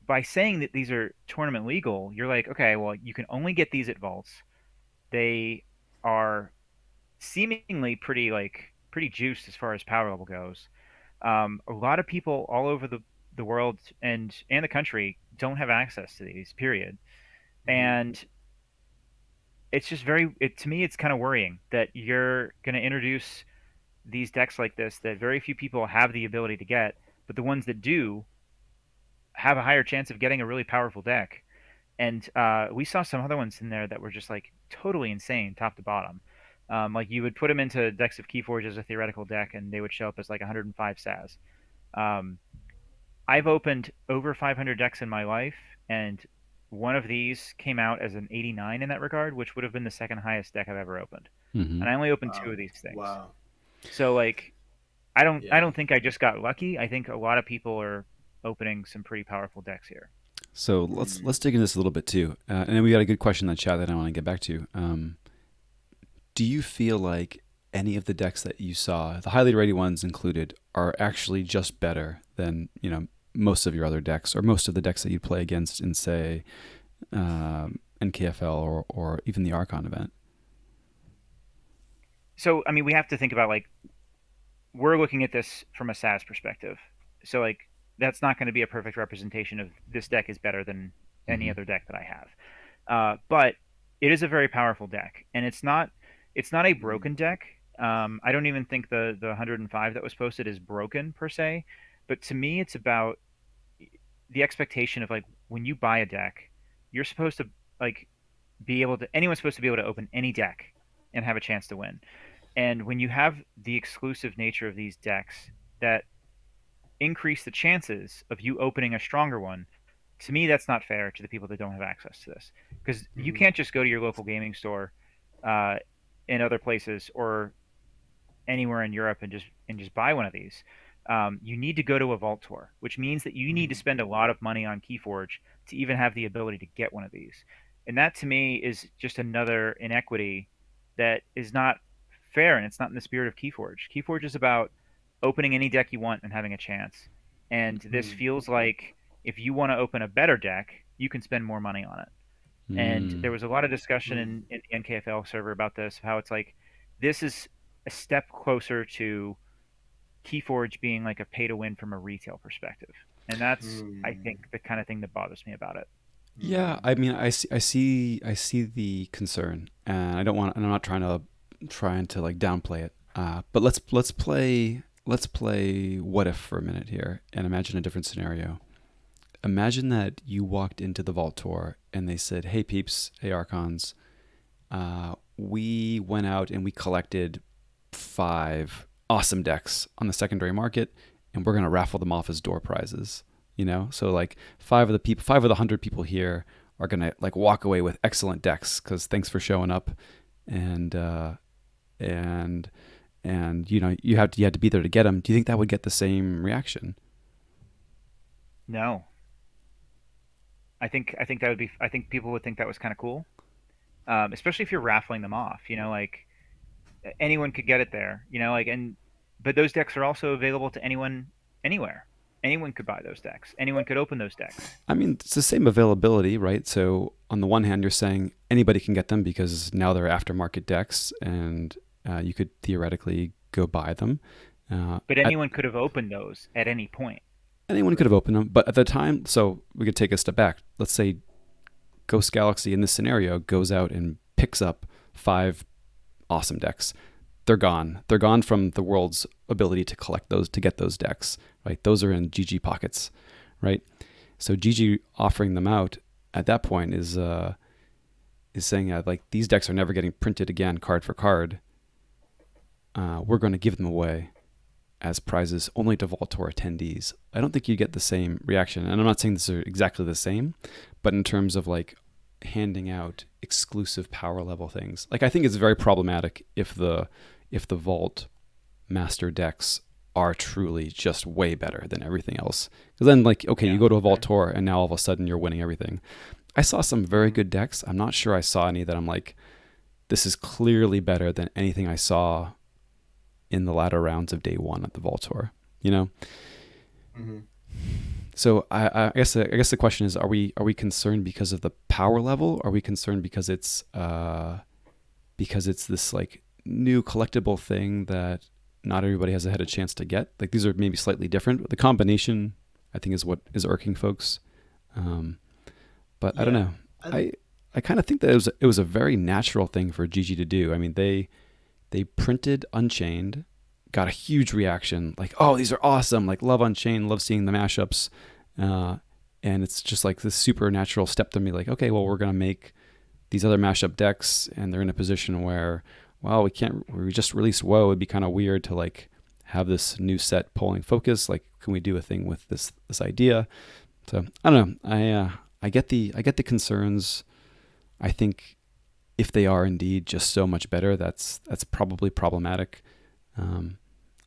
by saying that these are tournament legal, you're like, okay, well, you can only get these at vaults. They are seemingly pretty juiced as far as power level goes. A lot of people all over the world and the country don't have access to these. Period. Mm-hmm. And it's just to me it's kind of worrying that you're going to introduce these decks like this that very few people have the ability to get, but the ones that do have a higher chance of getting a really powerful deck. And we saw some other ones in there that were just like totally insane, top to bottom. Like you would put them into decks of Keyforge as a theoretical deck, and they would show up as like 105 SAS. Um, I've opened over 500 decks in my life, and one of these came out as an 89 in that regard, which would have been the second highest deck I've ever opened. Mm-hmm. And I only opened two Wow. of these things. Wow. So like, I don't Yeah. think I just got lucky. I think a lot of people are opening some pretty powerful decks here. So Mm. let's dig into this a little bit too, and then we got a good question in the chat that I want to get back to. Do you feel like any of the decks that you saw, the highly rated ones included, are actually just better than most of your other decks, or most of the decks that you play against in, say, NKFL or even the Archon event? So I mean, we have to think about like we're looking at this from a SAS perspective. So like that's not going to be a perfect representation of this deck is better than any Mm-hmm. other deck that I have. But it is a very powerful deck, and it's not a Mm. broken deck. I don't even think the 105 that was posted is broken per se, but to me, it's about the expectation of like when you buy a deck, you're supposed to like be able to anyone's supposed to be able to open any deck and have a chance to win. And when you have the exclusive nature of these decks that increase the chances of you opening a stronger one, to me, that's not fair to the people that don't have access to this. Because you Mm-hmm. can't just go to your local gaming store uh, in other places or anywhere in Europe and just buy one of these. You need to go to a vault tour, which means that you need to Mm-hmm. spend a lot of money on KeyForge to even have the ability to get one of these. And that to me is just another inequity that is not fair, and it's not in the spirit of KeyForge. KeyForge is about opening any deck you want and having a chance. And this Mm-hmm. feels like if you want to open a better deck, you can spend more money on it. And there Mm. was a lot of discussion Mm. in the NKFL server about this, how it's like this is a step closer to Keyforge being like a pay to win from a retail perspective. And that's, I Mm. think, the kind of thing that bothers me about it. Yeah, I mean, I see the concern, and I don't want, and I'm not trying to like downplay it. But let's play what if for a minute here, and imagine a different scenario. Imagine that you walked into the Vault Tour and they said, "Hey peeps, hey Archons, we went out and we collected 5 awesome decks on the secondary market, and we're gonna raffle them off as door prizes." So like 5 of the 100 people here are gonna like walk away with excellent decks because thanks for showing up, and and you had to be there to get them. Do you think that would get the same reaction? No, I think that would be. I think people would think that was kind of cool, especially if you're raffling them off. Like anyone could get it there. But those decks are also available to anyone anywhere. Anyone could buy those decks. Anyone could open those decks. I mean, it's the same availability, right? So on the one hand, you're saying anybody can get them because now they're aftermarket decks, and you could theoretically go buy them. But At anyone could have opened those at any point. anyone could have opened them, but at the time, so we could take a step back. Let's say Ghost Galaxy in this scenario goes out and picks up 5 awesome decks. They're gone. They're gone from the world's ability to collect those, to get those decks, right? Those are in GG pockets, right? So GG offering them out at that point is saying like these decks are never getting printed again, card for card. We're going to give them away as prizes only to Vault Tour attendees. I don't think you get the same reaction, and I'm not saying this are exactly the same, but in terms of like handing out exclusive power level things, like I think it's very problematic if the Vault master decks are truly just way better than everything else. Because then, like, okay, you Yeah. go to a Vault Okay. Tour and now all of a sudden you're winning everything. I saw some very Mm-hmm. good decks. I'm not sure I saw any that I'm like, this is clearly better than anything I saw in the latter rounds of day one at the Vault Tour. You know, Mm-hmm. so I guess the question is: Are we concerned because of the power level? Are we concerned because it's this like new collectible thing that not everybody has had a chance to get? Like these are maybe slightly different. The combination, I think, is what is irking folks. Um, but I don't Yeah. know. I think. I kind of think that it was a very natural thing for GG to do. I mean, they printed Unchained, got a huge reaction, like, oh, these are awesome, like love Unchained, love seeing the mashups, uh, and it's just like this supernatural step to me, like, okay, well, we're gonna make these other mashup decks, and they're in a position where, well, we just released WoW, it'd be kind of weird to like have this new set pulling focus, like, can we do a thing with this idea? So I don't know. I get the concerns. I think if they are indeed just so much better, that's probably problematic. Um,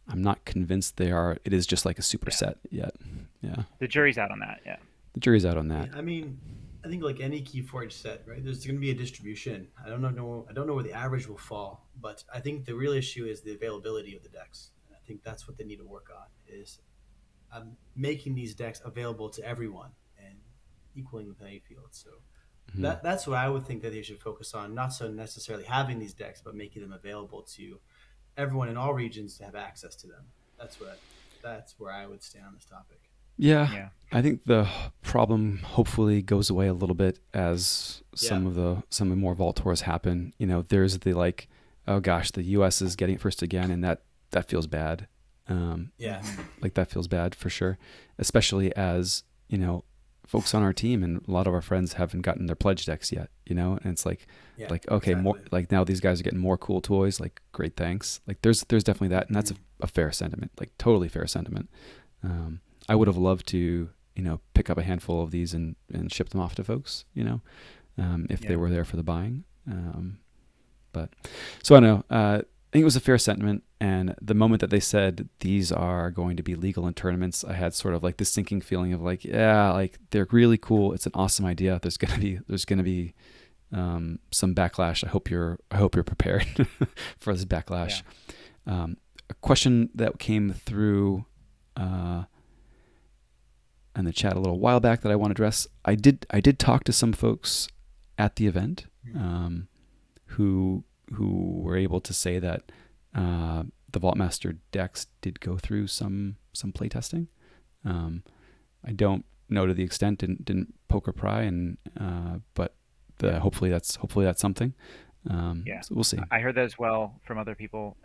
I'm not convinced they are. It is just like a Yeah, superset yet. Yeah, the jury's out on that. Yeah. the jury's out on that. Yeah, I mean, I think like any KeyForge set, right? There's going to be a distribution. I don't know where the average will fall, but I think the real issue is the availability of the decks. And I think that's what they need to work on is making these decks available to everyone and equaling the playing field. So Hmm. that's what I would think that they should focus on. Not so necessarily having these decks, but making them available to everyone in all regions to have access to them. That's where I would stand on this topic. Yeah, Yeah. I think the problem hopefully goes away a little bit as Yeah. some of the more vault tours happen. You know, there's the like, oh gosh, the U.S. is getting it first again, and that feels bad. Um, Yeah. Hmm. like that feels bad for sure, especially as you know, folks on our team and a lot of our friends haven't gotten their pledge decks yet. You know, and it's Yeah. like okay, more Exactly. like now these guys are getting more cool toys. Like great, thanks. Like there's definitely that, and that's Mhm. a fair sentiment, like totally fair sentiment. I would have loved to, pick up a handful of these and ship them off to folks, if they Yeah. were there for the buying. But so I don't know. I think it was a fair sentiment. And the moment that they said these are going to be legal in tournaments, I had sort of like this sinking feeling of like, yeah, like they're really cool. It's an awesome idea. There's gonna be some backlash. I hope you're prepared for this Yeah. backlash. A question that came through uh, in the chat a little while back that I want to address. I did talk to some folks at the event um, who were able to say that the Vaultmaster decks did go through some playtesting. Um, I don't know to the extent, didn't poke or pry, and but Yeah. hopefully that's something. Yeah. So we'll see. I heard that as well from other people.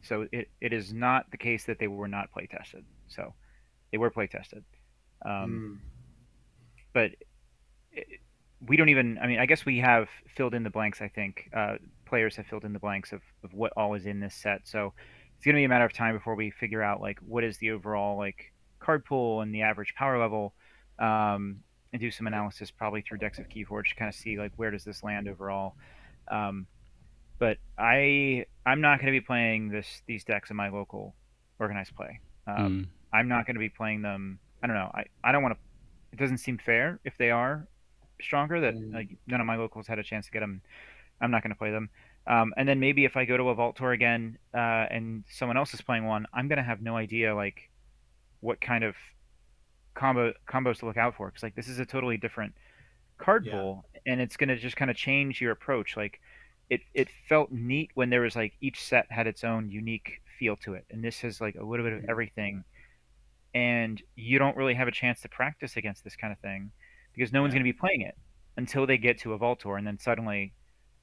So it is not the case that they were not play tested. So they were play tested. Um, Mm. but it, we don't even, I mean, I guess we have filled in the blanks, I think. Players have filled in the blanks of what all is in this set. So it's going to be a matter of time before we figure out, like, what is the overall, like, card pool and the average power level, and do some analysis probably through decks of Keyforge to kind of see, like, where does this land overall. Um, but I'm not going to be playing these decks in my local organized play. Mm, I'm not going to be playing them. I don't know. I don't want to. It doesn't seem fair if they are stronger that Mm. like none of my locals had a chance to get them. I'm not going to play them. And then maybe if I go to a vault tour again and someone else is playing one, I'm going to have no idea like what kind of combos to look out for because like this is a totally different card Yeah. pool and it's going to just kind of change your approach. Like it felt neat when there was like each set had its own unique feel to it, and this has like a little bit of Mm. everything and you don't really have a chance to practice against this kind of thing because no one's Yeah. going to be playing it until they get to a vault tour and then suddenly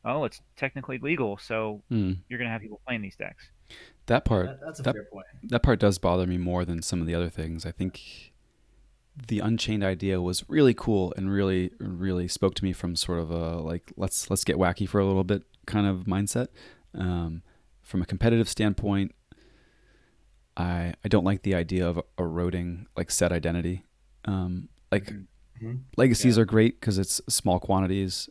oh it's technically legal so mm. you're going to have people playing these decks. That Yeah. part That's a that fair point. that part does bother me more than some of the other things. I think the Unchained idea was really cool and really really spoke to me from sort of a like let's get wacky for a little bit kind of mindset. Um, from a competitive standpoint, I don't like the idea of eroding like set identity. Like Hmm. Hmm. legacies Yeah. are great because it's small quantities,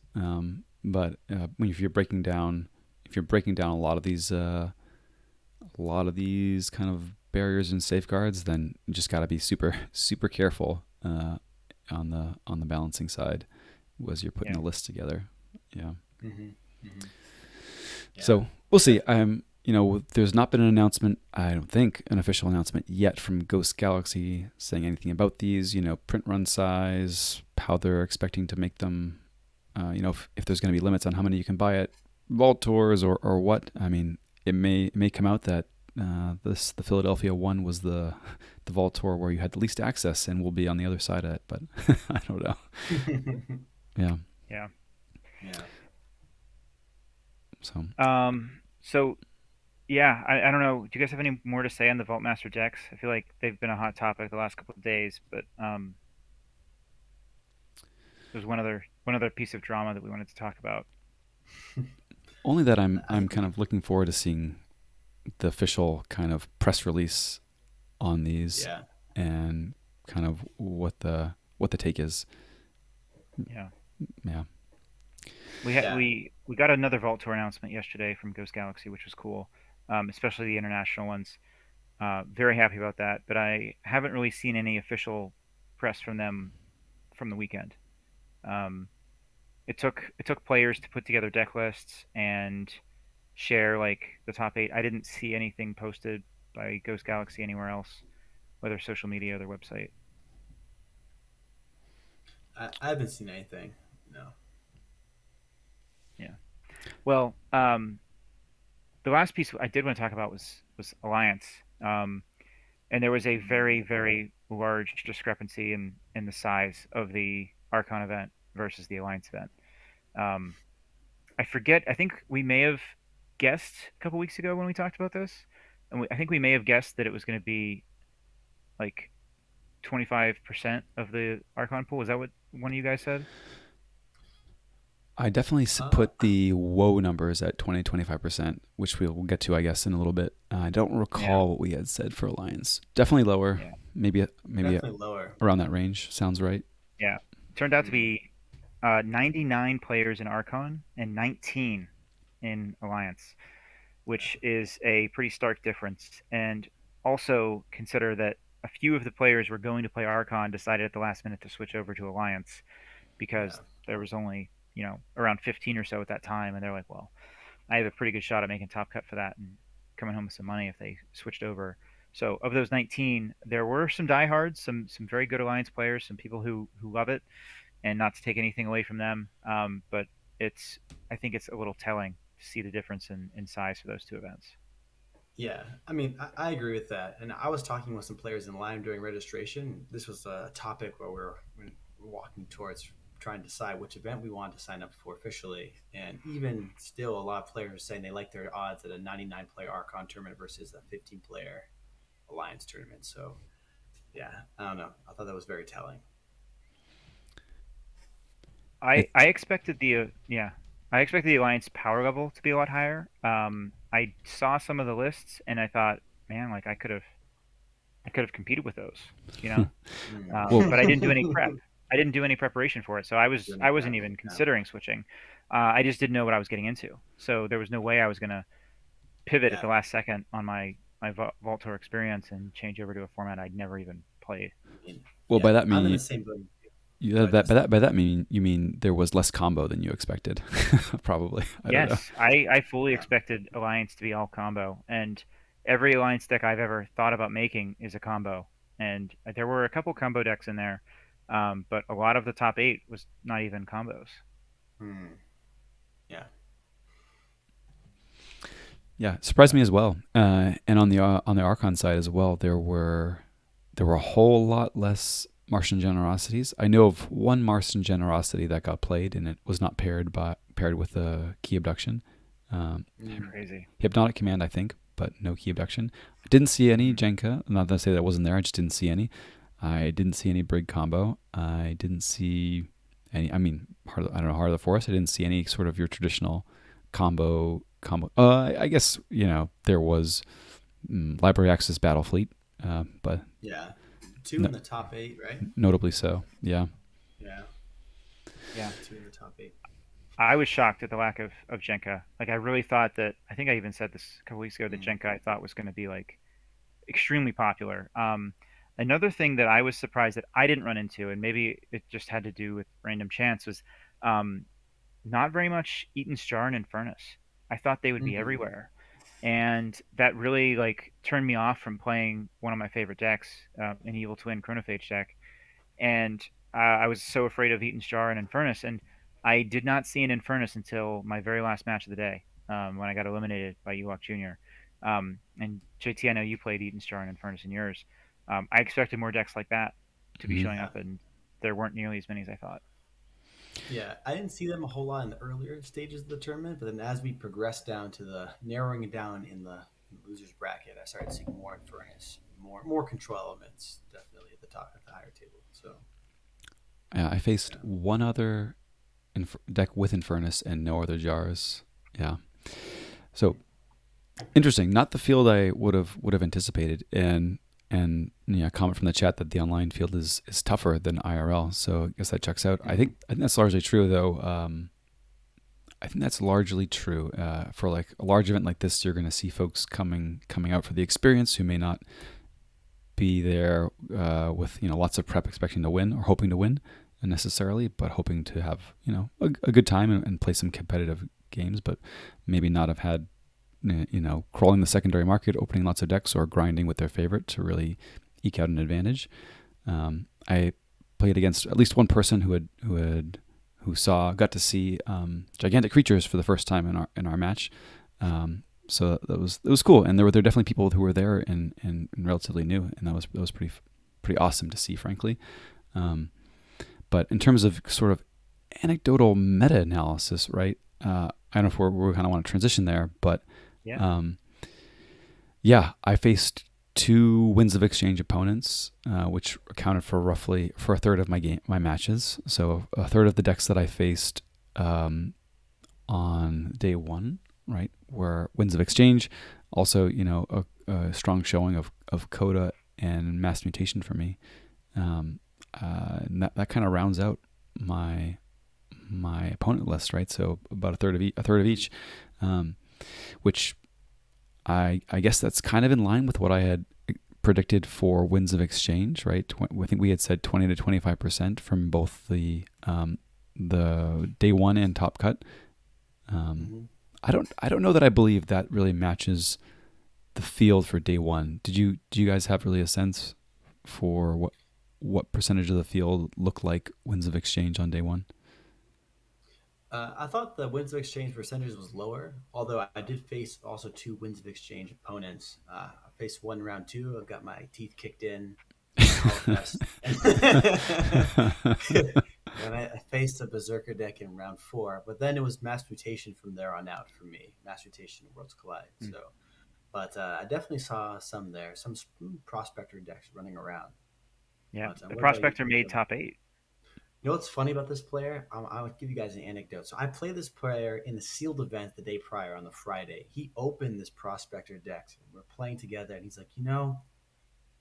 but if you're breaking down a lot of these kind of barriers and safeguards, then you just got to be super super careful on the balancing side. as you're putting Yeah. the list together. Yeah. Hmm. Hmm. Yeah. So we'll see. Definitely. There's not been an announcement, I don't think, an official announcement yet from Ghost Galaxy saying anything about these, print run size, how they're expecting to make them, if there's going to be limits on how many you can buy at Vault Tours or what. I mean, it may come out that the Philadelphia one was the Vault Tour where you had the least access, and we'll be on the other side of it, but I don't know. Yeah. Yeah. Yeah. So So yeah, I don't know. Do you guys have any more to say on the Vault Master decks? I feel like they've been a hot topic the last couple of days, but there's one other piece of drama that we wanted to talk about. only that I'm I I'm think kind we. of looking forward to seeing the official kind of press release on these Yeah. and kind of what the take is. Yeah. Yeah. Yeah. We got another Vault Tour announcement yesterday from Ghost Galaxy, which was cool, especially the international ones. Very happy about that, but I haven't really seen any official press from them from the weekend. Um, it took players to put together deck lists and share like the top eight. I didn't see anything posted by Ghost Galaxy anywhere else, whether social media or their website. I haven't seen anything. No. Yeah. Well, the last piece I did want to talk about was Alliance, um, and there was a very very large discrepancy in the size of the Archon event versus the Alliance event. Um, I forget. I think we may have guessed a couple weeks ago when we talked about this, and I think we may have guessed that it was going to be like 25% of the Archon pool. Is that what one of you guys said? I definitely Uh, put the woe numbers at 20-25%, which we'll get to, I guess, in a little bit. I don't Yeah, recall what we had said for Alliance. Definitely lower, yeah, maybe Definitely lower. around that range. Sounds right. yeah. Turned out to Mm, be 99 players in Archon and 19 in Alliance, which is a pretty stark difference. And also consider that a few of the players who were going to play Archon decided at the last minute to switch over to Alliance because yeah. there was only, around 15 or so at that time. And they're like, well, I have a pretty good shot at making top cut for that and coming home with some money if they switched over. So of those 19, there were some diehards, some very good Alliance players, some people who love it, and not to take anything away from them. But it's I think it's a little telling to see the difference in size for those two events. Yeah, I mean, I agree with that. And I was talking with some players in line during registration. This was a topic where we're walking towards trying to decide which event we want to sign up for officially. And even still, a lot of players are saying they like their odds at a 99 player Archon tournament versus a 15 player Alliance tournament. So, yeah, I don't know. I thought that was very telling. It, I expected I expected the Alliance power level to be a lot higher. I saw some of the lists and I thought, man, like I could have competed with those, you know. well, But I didn't do any prep. Mm. I didn't do any preparation for it, so I was Doing I it wasn't prep. even Yeah. considering switching. I just didn't know what I was getting into, so there was no way I was gonna pivot at Yeah. the last second on my Vault Tour experience and change over to a format I'd never even played. I mean, well, by yeah, that I'm in the mean same boat. Go you, ahead, that by Dustin. that mean you mean there was less combo than you expected, probably. I don't know. Yes, I fully Yeah. expected Alliance to be all combo, and every Alliance deck I've ever thought about making is a combo. And there were a couple combo decks in there, but a lot of the top eight was not even combos. Hmm. Yeah. Yeah, it surprised me as well. And on the Archon side as well, there were a whole lot less Martian generosities. I know of one Martian generosity that got played, and it was not paired with a key abduction. Um, Mm. Crazy. Hypnotic command, I think, but no key abduction. I didn't see any Hmm. Jenka. Not to say that wasn't there. I just didn't see any. I didn't see any Brig combo. I didn't see any. I mean, I don't know, Heart of the Forest. I didn't see any sort of your traditional combo. I guess there was Library Access Battlefleet, but Yeah. Two no, in the top eight, right? notably so. Yeah. Yeah. Yeah, Two in the top eight. I was shocked at the lack of Jenka. Like I really thought that. I think I even said this a couple weeks ago that Mm. Jenka I thought was going to be like extremely popular. Another thing that I was surprised that I didn't run into, and maybe it just had to do with random chance, was Um, Not very much Eaton's Jar and Infernus. I thought they would be Mm-hmm. everywhere, and that really like turned me off from playing one of my favorite decks, an Evil Twin Chronophage deck. And I was so afraid of Eaton's Jar and Infernus, and I did not see an Infernus until my very last match of the day, when I got eliminated by Ewok Jr. And JT, I know you played Eaton's Jar and Infernus in yours. I expected more decks like that to be Mhm. showing Yeah. up, and there weren't nearly as many as I thought. Yeah, I didn't see them a whole lot in the earlier stages of the tournament, but then as we progressed down to the narrowing it down in the losers bracket, I started seeing more Infernus, more control elements, definitely at the top at the higher table. So I faced yeah. one other deck with Infernus and no other jars. Yeah. So interesting. Not the field I would have anticipated, and yeah, comment from the chat that the online field is tougher than IRL. So I guess that checks out. Mm-hmm. I think that's largely true though. I think that's largely true. For like a large event like this, you're going to see folks coming out for the experience who may not be there with lots of prep, expecting to win or hoping to win necessarily, but hoping to have a good time and play some competitive games, but maybe not have had crawling the secondary market, opening lots of decks, or grinding with their favorite to really eke out an advantage. I played against at least one person who got to see gigantic creatures for the first time in our match. So it was cool, and there were definitely people who were there and relatively new, and that was pretty awesome to see, frankly. But in terms of sort of anecdotal meta analysis, right? I don't know if we kind of want to transition there, but Yeah. yeah, I faced two Winds of Exchange opponents, which accounted for a third of my matches. So a third of the decks that I faced on day one, right, were Winds of Exchange. Also, a strong showing of Coda and Mass Mutation for me. And that kind of rounds out my opponent list, right? So about a third of each, which I guess that's kind of in line with what I had predicted for Winds of Exchange, right? I think we had said 20 to 25% from both the day one and top cut. Mm-hmm. I don't know that I believe that really matches the field for day one. Do you guys have really a sense for what percentage of the field looked like Winds of Exchange on day one? I thought the Winds of Exchange percentage was lower, although I did face also two Winds of Exchange opponents. I faced one round two. I got my teeth kicked in Hollow Fest. And I faced a Berserker deck in round four, but then it was Mass Mutation from there on out for me. Mass Mutation and Worlds Collide. Mm. So, but I definitely saw some there, some Prospector decks running around. Yeah. But The what about you, Prospector made Jacob? top eight. You know what's funny about this player? I'll give you guys an anecdote. So I played this player in the sealed event the day prior on the Friday. He opened this Prospector deck. And we're playing together, and he's like,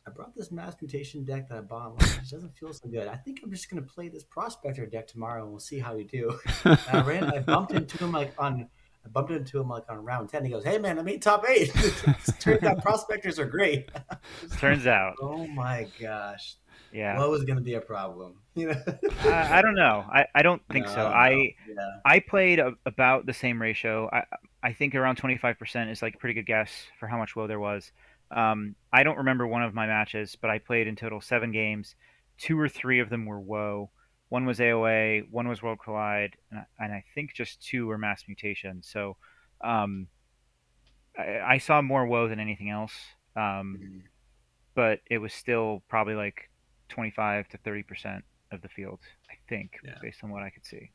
I brought this Mass Mutation deck that I bought online. It doesn't feel so good. I think I'm just gonna play this Prospector deck tomorrow, and we'll see how we do. And I bumped into him on round 10. He goes, "Hey man, I made top eight." Turns out Prospectors are great. Turns out. Oh my gosh, Yeah. what was gonna be a problem? I don't know. I don't think so. No, yeah. I played about the same ratio. I think around 25% is like a pretty good guess for how much woe there was. I don't remember one of my matches, but I played in total 7 games. 2 or 3 of them were woe. One was AOA, one was World Collide, and I think just 2 were Mass Mutation. So um, I saw more woe than anything else, Mhm. but it was still probably like 25 to 30% of the field, I think, Yeah. based on what I could see.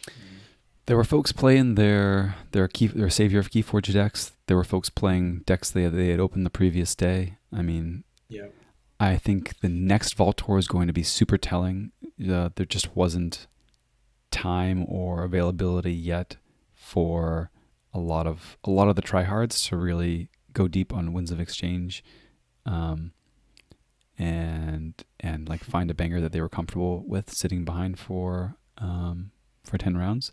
Mhm. There were folks playing their Savior of Keyforge decks. There were folks playing decks they had opened the previous day. I mean, Yeah. I think the next Vault Tour is going to be super telling. There just wasn't time or availability yet for a lot of the tryhards to really go deep on Winds of Exchange, um, and like find a banger that they were comfortable with sitting behind for 10 rounds.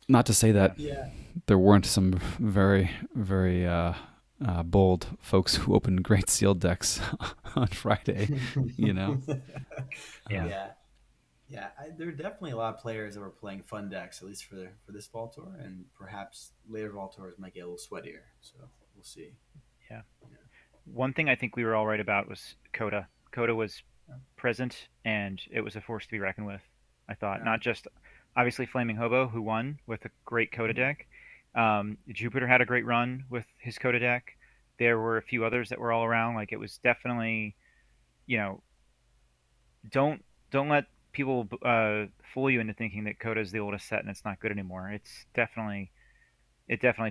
Not to say that Yeah. there weren't some very very bold folks who opened great sealed decks on Friday. You know, Yeah. Yeah. there are definitely a lot of players that were playing fun decks, at least for this fall tour, and perhaps later fall tours might get a little sweatier. So we'll see. Yeah. Yeah. One thing I think we were all right about was Coda. Coda was present, and it was a force to be reckoned with. I thought Yeah. not just obviously Flaming Hobo, who won with a great Coda deck. Jupiter had a great run with his Coda deck. There were a few others that were all around. Like it was definitely, you know, don't don't let people fool you into thinking that Coda is the oldest set and it's not good anymore. It definitely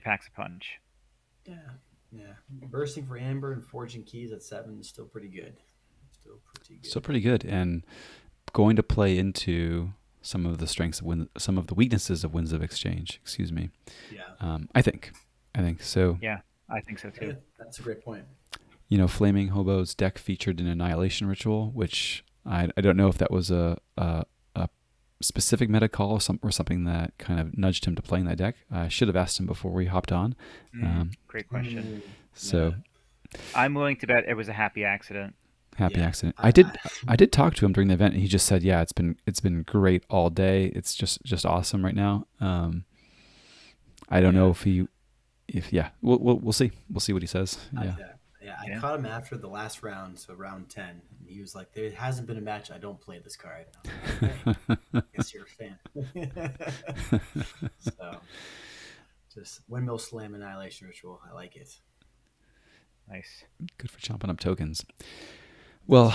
packs a punch. Yeah. Yeah. Bursting for Amber and Forging Keys at 7 is still pretty good. Still pretty Still good. pretty good, and going to play into some of the strengths of some of the weaknesses of Winds of Exchange. Excuse me. Yeah. I think. I think so. Yeah, I think so too. That's a great point. Flaming Hobo's deck featured an Annihilation Ritual, which I don't know if that was a specific meta call or something that kind of nudged him to playing that deck. I should have asked him before we hopped on. Great question. So I'm willing to bet it was a happy accident. happy Yeah. accident. I did talk to him during the event, and he just said, "Yeah, it's been great all day. It's just awesome right now." I don't know if we'll see. We'll see what he says. Yeah. I Yeah. caught him after the last round, so round 10, and he was like, "There hasn't been a match I don't play this card." And I was like, "Okay, I guess you're a fan." So, just Windmill Slam Annihilation Ritual. I like it. Nice. Good for chomping up tokens. Well,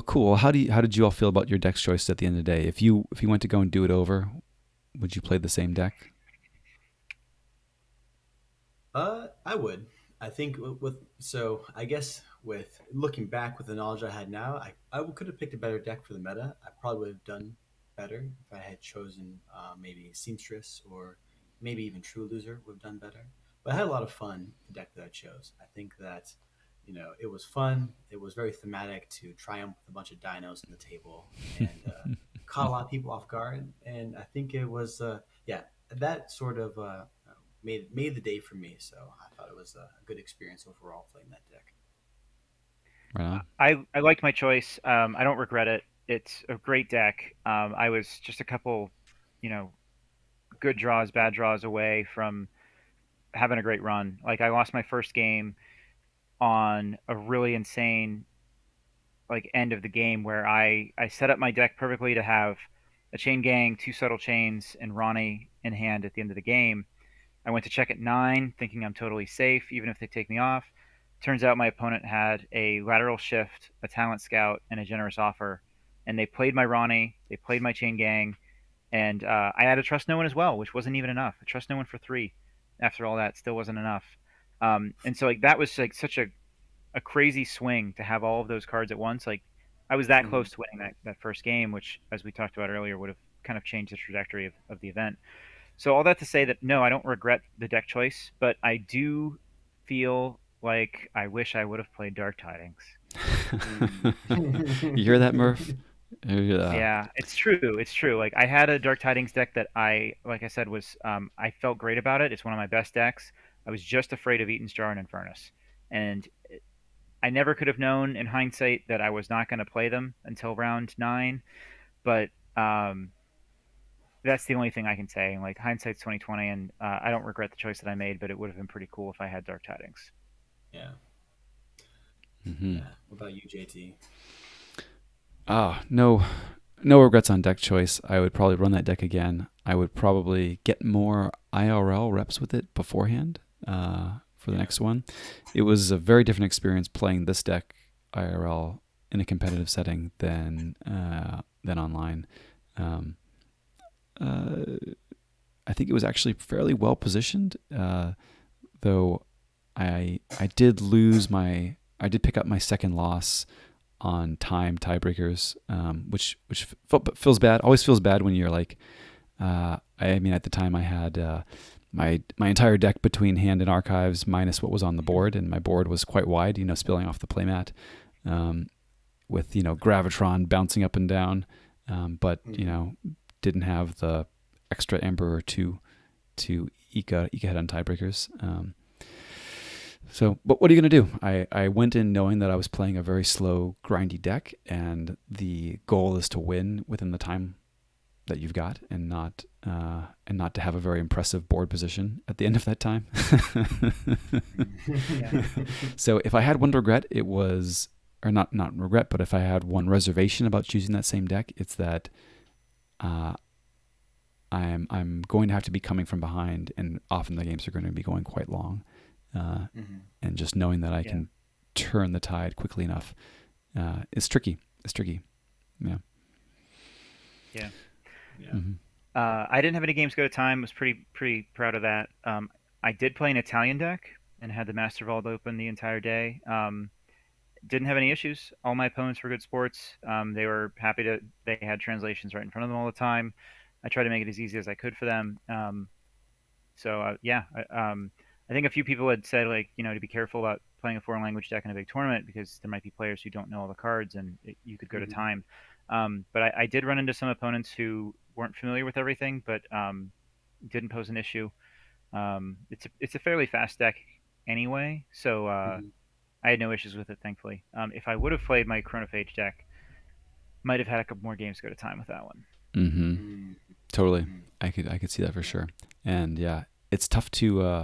cool. How did you all feel about your deck choice at the end of the day? If you went to go and do it over, would you play the same deck? I would. I think I guess with looking back with the knowledge I had now, I could have picked a better deck for the meta. I probably would have done better if I had chosen maybe Seamstress or maybe even True Loser would have done better. But I had a lot of fun with the deck that I chose. I think that it was fun. It was very thematic to triumph with a bunch of dinos on the table and caught a lot of people off guard. And I think it was that sort of made the day for me. So I thought it was a good experience overall playing that deck. Right on. I liked my choice. I don't regret it. It's a great deck. I was just a couple, you know, good draws, bad draws away from having a great run. Like I lost my first game on a really insane like end of the game where I set up my deck perfectly to have a chain gang, two subtle chains, and Ronnie in hand at the end of the game. I went to check at 9, thinking I'm totally safe, even if they take me off. Turns out my opponent had a lateral shift, a talent scout, and a generous offer. And they played my Ronnie, they played my chain gang, and I had a trust no one as well, which wasn't even enough. A trust no one for 3, after all that, still wasn't enough. And so like that was like such a crazy swing to have all of those cards at once. Like I was that Mm-hmm. close to winning that first game, which, as we talked about earlier, would have kind of changed the trajectory of the event. So all that to say that no, I don't regret the deck choice, but I do feel like I wish I would have played Dark Tidings. You hear that, Murph? You hear that? Yeah, it's true. It's true. Like I had a Dark Tidings deck that like I said, was I felt great about it. It's one of my best decks. I was just afraid of Eaton's Jar and Infernus, and I never could have known in hindsight that I was not going to play them until round 9. But that's the only thing I can say. Like hindsight's 2020, and I don't regret the choice that I made. But it would have been pretty cool if I had Dark Tidings. Yeah. Mm-hmm. Yeah. What about you, JT? No regrets on deck choice. I would probably run that deck again. I would probably get more IRL reps with it beforehand for the next one. It was a very different experience playing this deck IRL in a competitive setting than online. I think it was actually fairly well positioned, though I did pick up my second loss on time tiebreakers, which feels bad. Always feels bad when you're like, I mean, at the time I had my entire deck between hand and archives minus what was on the board, and my board was quite wide, spilling off the playmat, with Gravitron bouncing up and down, but didn't have the extra Emperor to eke ahead on tiebreakers. So, but what are you going to do? I went in knowing that I was playing a very slow, grindy deck, and the goal is to win within the time that you've got, and not to have a very impressive board position at the end of that time. Yeah. So, if I had one regret, it was, or not regret, but if I had one reservation about choosing that same deck, it's that uh, I'm going to have to be coming from behind, and often the games are going to be going quite long. And just knowing that I Yeah. can turn the tide quickly enough is tricky. It's tricky. Yeah. Yeah. Yeah. Mm-hmm. I didn't have any games go to time. Was pretty proud of that. I did play an Italian deck and had the Master Vault open the entire day. Didn't have any issues. All my opponents were good sports. They were happy to. They had translations right in front of them all the time. I tried to make it as easy as I could for them. Yeah, I think a few people had said like to be careful about playing a foreign language deck in a big tournament because there might be players who don't know all the cards and you could go to time. But I did run into some opponents who weren't familiar with everything, but didn't pose an issue. It's a fairly fast deck anyway, so I had no issues with it, thankfully. If I would have played my Chronophage deck, might have had a couple more games go to time with that one. Mm-hmm. Mm-hmm. Totally. I could see that for sure. And yeah, it's tough to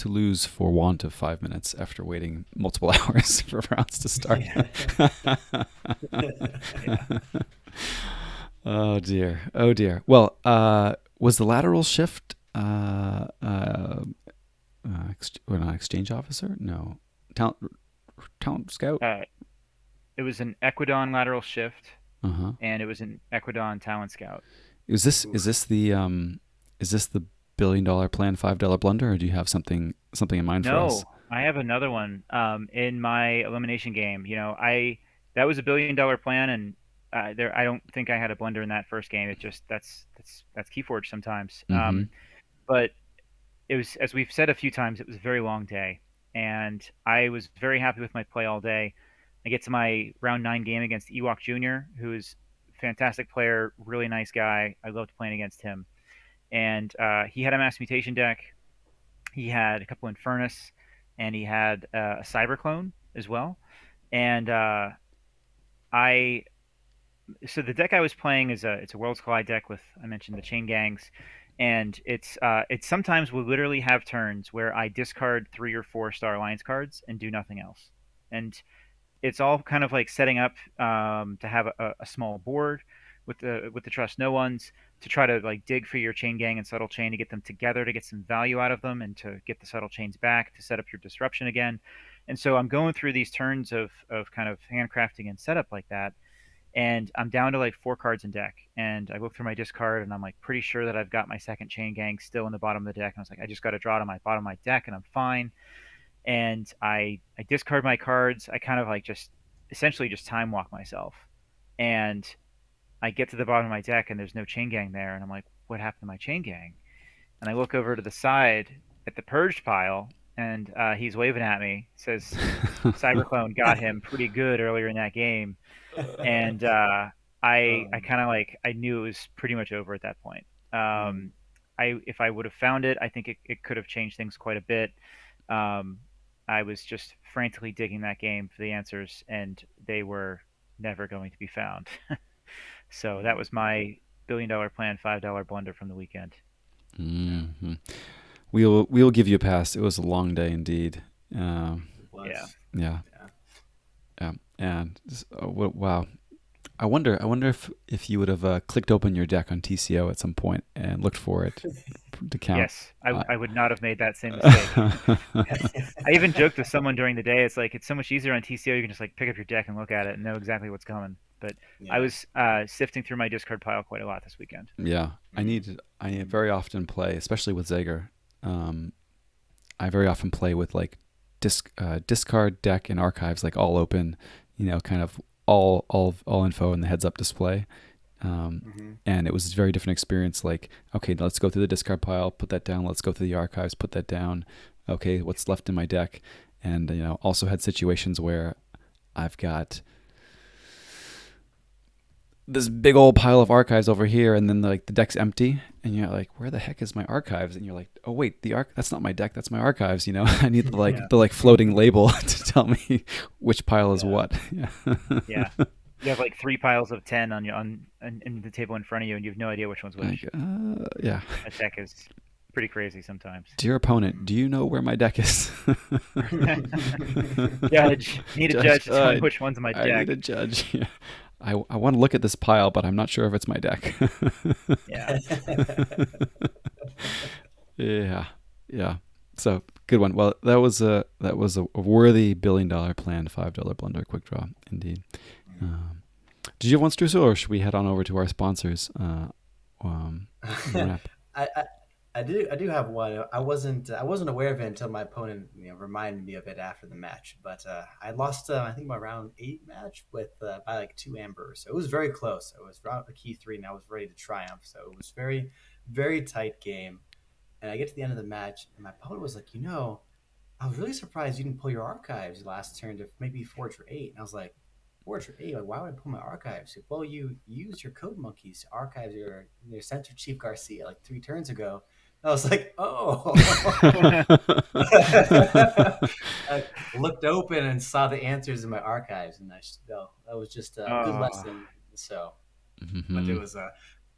lose for want of 5 minutes after waiting multiple hours for rounds to start. Yeah. Oh dear. Oh dear. Well, was the lateral shift not exchange officer? No, talent scout. It was an Equidon lateral shift, Uh huh. and it was an Equidon Talent Scout. Is this the $1 billion plan $5 blunder, or do you have something in mind for us? No, I have another one. In my elimination game, I that was $1 billion plan, and I don't think I had a blunder in that first game. It just that's Keyforge sometimes. Mm-hmm. But it was, as we've said a few times, it was a very long day, and I was very happy with my play all day. I get to my round 9 game against Ewok Jr., who is a fantastic player, really nice guy. I loved playing against him, and he had a mass mutation deck. He had a couple Infernus, and he had a Cyberclone as well. And I so the deck I was playing is it's a Worlds Collide deck with, I mentioned, the Chain Gangs, and it's sometimes will literally have turns where I discard 3 or 4 Star Alliance cards and do nothing else, and it's all kind of like setting up to have a small board with the trust no ones, to try to like dig for your chain gang and subtle chain to get them together to get some value out of them and to get the subtle chains back to set up your disruption again. And so I'm going through these turns of kind of handcrafting and setup like that, and I'm down to like 4 cards in deck, and I look through my discard and I'm like pretty sure that I've got my second chain gang still in the bottom of the deck, and I was like, I just got to draw to my bottom of my deck and I'm fine. And I discard my cards. I kind of like just essentially just time walk myself, and I get to the bottom of my deck and there's no chain gang there, and I'm like, what happened to my chain gang? And I look over to the side at the purged pile, and he's waving at me. Says Cyberclone got him pretty good earlier in that game, and I kind of like I knew it was pretty much over at that point. If I would have found it, I think it could have changed things quite a bit. Um, I was just frantically digging that game for the answers, and they were never going to be found. So that was my $1 billion plan, $5 blunder from the weekend. Mm-hmm. We'll give you a pass. It was a long day indeed. It Yeah. was. Yeah. Yeah. Yeah. And wow. I wonder if you would have clicked open your deck on TCO at some point and looked for it to count. Yes, I would not have made that same mistake. I even joked with someone during the day. It's like it's so much easier on TCO. You can just like pick up your deck and look at it and know exactly what's coming. But I Yeah. was sifting through my discard pile quite a lot this weekend. Yeah, I very often play, especially with Zager. I very often play with like discard deck and archives like all open, kind of all info in the heads up display. And it was a very different experience. Like, okay, let's go through the discard pile, put that down. Let's go through the archives, put that down. Okay, what's left in my deck? And also had situations where I've got this big old pile of archives over here, and then like the deck's empty, and you're like, where the heck is my archives? And you're like, oh wait, that's not my deck, that's my archives. I need Yeah. the like floating label to tell me which pile is Yeah. what. Yeah. Yeah. You have like 3 piles of 10 in the table in front of you, and you have no idea which one's which. Like, yeah. That deck is pretty crazy sometimes. Dear opponent, do you know where my deck is? Judge. Need a judge to tell me I- which one's in my I deck. need a judge. Yeah. I want to look at this pile, but I'm not sure if it's my deck. Yeah. Yeah, yeah. So good one. Well, that was a worthy $1 billion planned $5 blunder quick draw indeed. Did you have one, Struso, or should we head on over to our sponsors? Wrap? I do have one. I wasn't aware of it until my opponent reminded me of it after the match. But I lost I think my round 8 match with by like 2 ambers. So it was very close. It was round a key 3, and I was ready to triumph. So it was very very tight game. And I get to the end of the match, and my opponent was like, I was really surprised you didn't pull your archives last turn to maybe forge for 8. And I was like, forge for 8? Like, why would I pull my archives? Like, well, you used your code monkeys to archive your Center Chief Garcia like 3 turns ago. I was like, oh. I looked open and saw the answers in my archives, and that was just a good lesson. So, but it was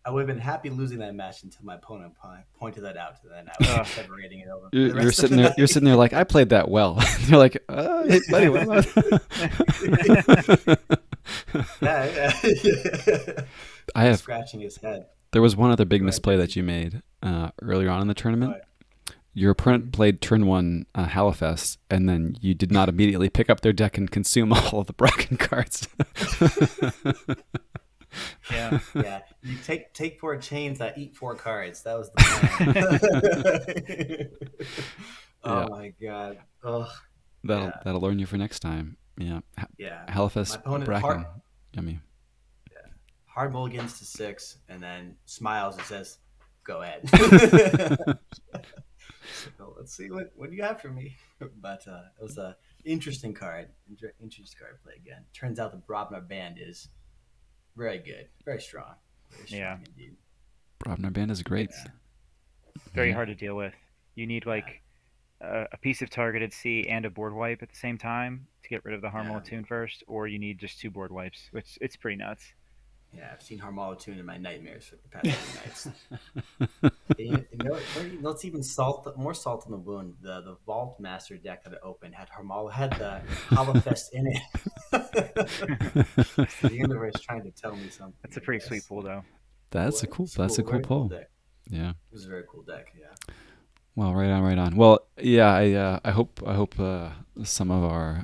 I would have been happy losing that match until my opponent pointed that out, and then I was separating it over. You're sitting there. You're sitting there like, I played that well. You're like, hey, buddy, what about? Yeah. I have scratching his head. There was one other big Go ahead. misplay that you made earlier on in the tournament. Right. Your opponent played turn 1 Hallowfest, and then you did not immediately pick up their deck and consume all of the Bracken cards. Yeah. Yeah, you take 4 chains, eat 4 cards. That was the plan. Oh Yeah. my god. Ugh. That'll learn you for next time. Yeah. Yeah. Hallowfest My opponent Bracken. Yummy. hard mulligans to 6, and then smiles and says, "Go ahead." So let's see what you have for me. But it was a interesting card. Interesting card to play again. Turns out the Brobnar band is very good, very strong. Very strong Yeah. indeed. Brobnar Band is great. Very hard to deal with. You need like a piece of targeted C and a board wipe at the same time to get rid of the Harmala Tune first, or you need just 2 board wipes, which it's pretty nuts. Yeah, I've seen Harmala Tune in my nightmares for the past few nights. Let's even more salt on the wound. The Vault Master deck that I opened had the Hallowfest in it. The universe trying to tell me something. That's a pretty sweet pull, though. That's a cool very pull. deck. Yeah. It was a very cool deck. Yeah. Well, right on. Well, yeah, I hope some of I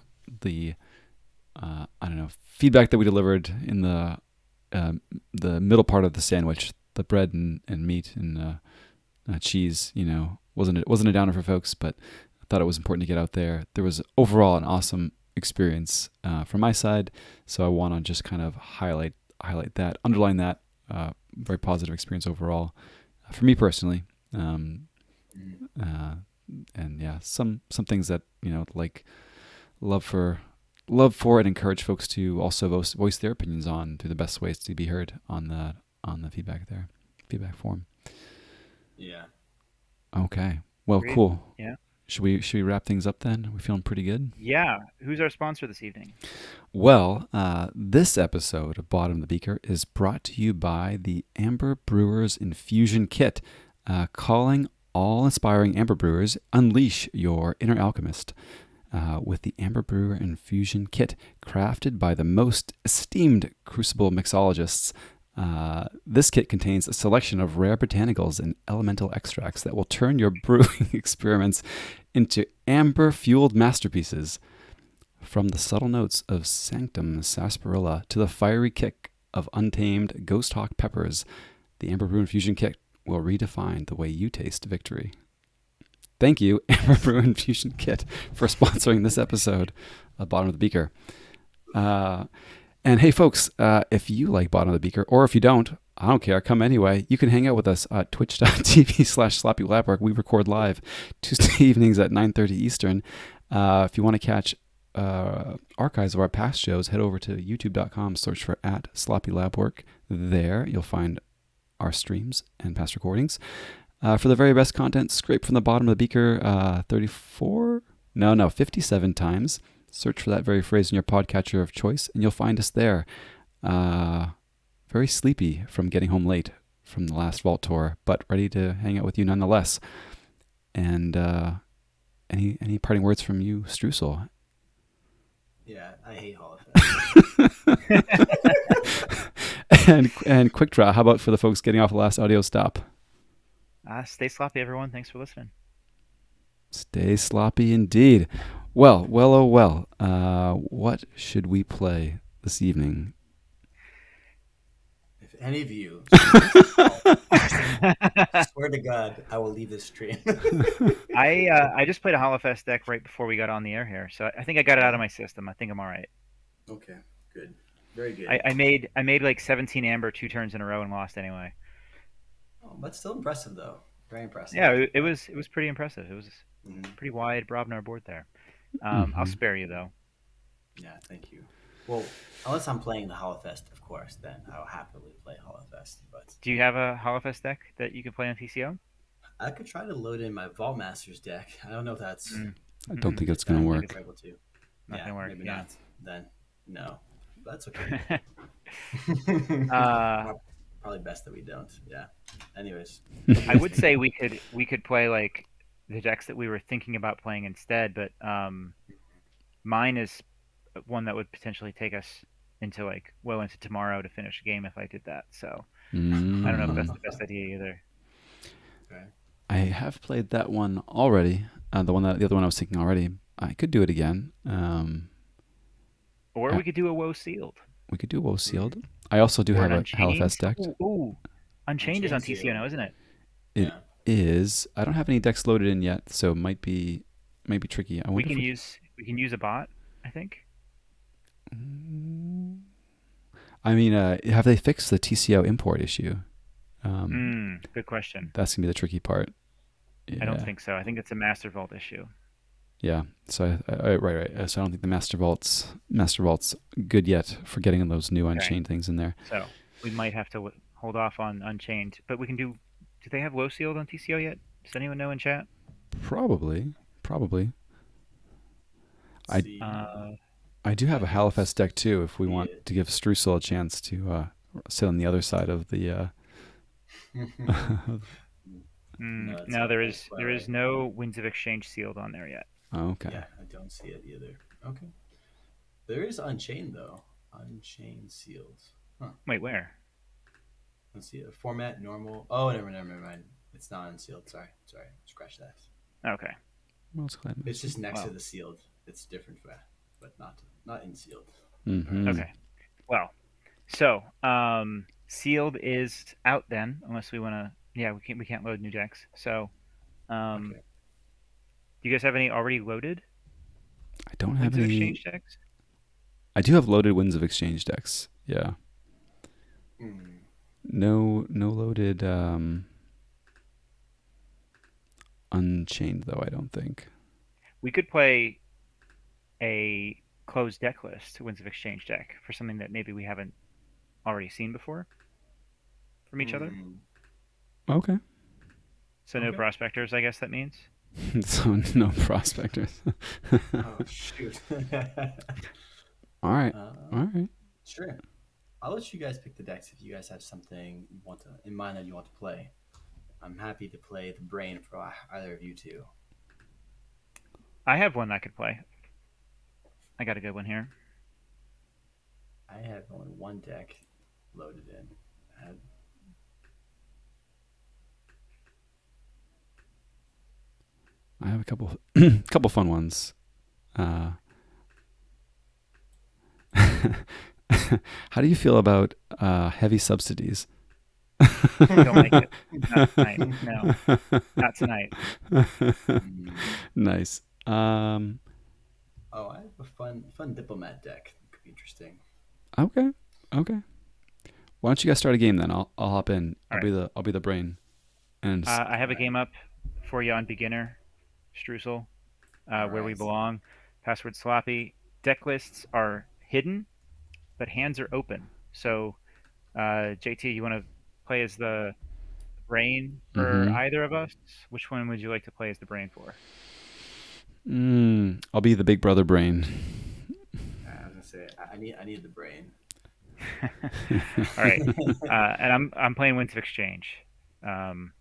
don't know, feedback that we delivered in the middle part of the sandwich, the bread and meat and cheese, wasn't a downer for folks, but I thought it was important to get out there. There was overall an awesome experience from my side, so I want to just kind of highlight that, underline that very positive experience overall for me personally. And yeah, some things that like love for and encourage folks to also voice their opinions on through the best ways to be heard on the feedback form. Yeah. Okay. Well, Great. cool. Yeah. Should we wrap things up then? Are we feeling pretty good? Yeah. Who's our sponsor this evening? Well, this episode of Bottom of the Beaker is brought to you by the Amber Brewers Infusion Kit, calling all aspiring Amber Brewers, unleash your inner alchemist with the Amber Brewer Infusion Kit, crafted by the most esteemed crucible mixologists. This kit contains a selection of rare botanicals and elemental extracts that will turn your brewing experiments into amber-fueled masterpieces. From the subtle notes of Sanctum Sarsaparilla to the fiery kick of untamed Ghost Hawk peppers, the Amber Brew Infusion Kit will redefine the way you taste victory. Thank you, Amber Brew Infusion Kit, for sponsoring this episode of Bottom of the Beaker. And hey, folks, if you like Bottom of the Beaker, or if you don't, I don't care, come anyway. You can hang out with us at twitch.tv/sloppylabwork. We record live Tuesday evenings at 9:30 Eastern. If you want to catch archives of our past shows, head over to youtube.com, search for at Sloppy Lab Work. There you'll find our streams and past recordings. For the very best content, scrape from the bottom of the beaker 57 times. Search for that very phrase in your podcatcher of choice, and you'll find us there. Very sleepy from getting home late from the last Vault tour, but ready to hang out with you nonetheless. And any parting words from you, Streusel? Yeah, I hate Hall of Fame. and Quick Draw, how about for the folks getting off the last audio stop? Stay sloppy, everyone. Thanks for listening. Stay sloppy indeed. Well, oh well. What should we play this evening? If any of you swear to God, I will leave this stream. I just played a Hollowfest deck right before we got on the air here, so I think I got it out of my system. I think I'm all right. Okay, good, very good. I made like 17 amber 2 turns in a row and lost anyway. Oh, that's still impressive though. Very impressive. Yeah, it was pretty impressive. It was pretty wide Brobnar board there. I'll spare you though. Yeah, thank you. Well, unless I'm playing the Hollowfest, of course, then I'll happily play Hollowfest. But do you have a Hollowfest deck that you can play on TCO? I could try to load in my Vault Masters deck. I don't know if that's. I don't think it's going to work. Not gonna work. Maybe yeah. not. Then no, that's okay. Probably best that we don't. Yeah. Anyways, I would say we could play like the decks that we were thinking about playing instead, but mine is one that would potentially take us into into tomorrow to finish a game if I did that. So I don't know if that's the best idea either. Okay. I have played that one already. The other one I was thinking already. I could do it again. Or we could do a Woe Sealed. We could do Woe Sealed. I also do have a Hellfest deck. Ooh. Unchained is on TCO now, isn't it? It is. I don't have any decks loaded in yet, so it might be tricky. We can use a bot, I think. I mean, have they fixed the TCO import issue? Good question. That's gonna be the tricky part. Yeah. I don't think so. I think it's a Master Vault issue. Yeah. So right. So I don't think the Master Vault's good yet for getting those new Unchained things in there. So we might have to hold off on Unchained, but we can do. Do they have Low Sealed on TCO yet? Does anyone know in chat? Probably. I do have a Hellfest deck too. If we want to give Streusel a chance to sit on the other side of the. No, there is no Winds of Exchange sealed on there yet. Oh, okay. Yeah, I don't see it either. Okay. There is Unchained though. Unchained sealed. Huh. Wait, where? Let's see. Format normal. Oh, never mind. It's not unsealed. Sorry. Scratch that. Okay. It's just next to the sealed. It's different, but not in sealed. Mm-hmm. Okay. Well, so sealed is out then, unless we want to. Yeah, we can't load new decks. So, do you guys have any already loaded? I don't have any Exchange decks. I do have loaded Winds of Exchange decks. Yeah. No loaded Unchained though. I don't think. We could play a closed deck list Winds of Exchange deck for something that maybe we haven't already seen before from each other. Okay. So no prospectors, I guess that means. So no prospectors. Oh shoot. All right. Sure. I'll let you guys pick the decks if you guys have something you want in mind that you want to play. I'm happy to play the brain for either of you two. I have one I could play. I got a good one here. I have only one deck loaded in. I have a couple fun ones. How do you feel about heavy subsidies? Don't like it. Not tonight. No, not tonight. Nice. I have a fun diplomat deck. It could be interesting. Okay. Why don't you guys start a game then? I'll hop in. I'll right. be the brain. And I have a game up for you on beginner, Streusel, where we belong. Password sloppy. deck lists are hidden, but hands are open. So, JT, you want to play as the brain for Mm-hmm. either of us? Which one would you like to play as the brain for? I'll be the big brother brain. I was gonna say I need the brain. All right, and I'm playing Winds of Exchange. Um,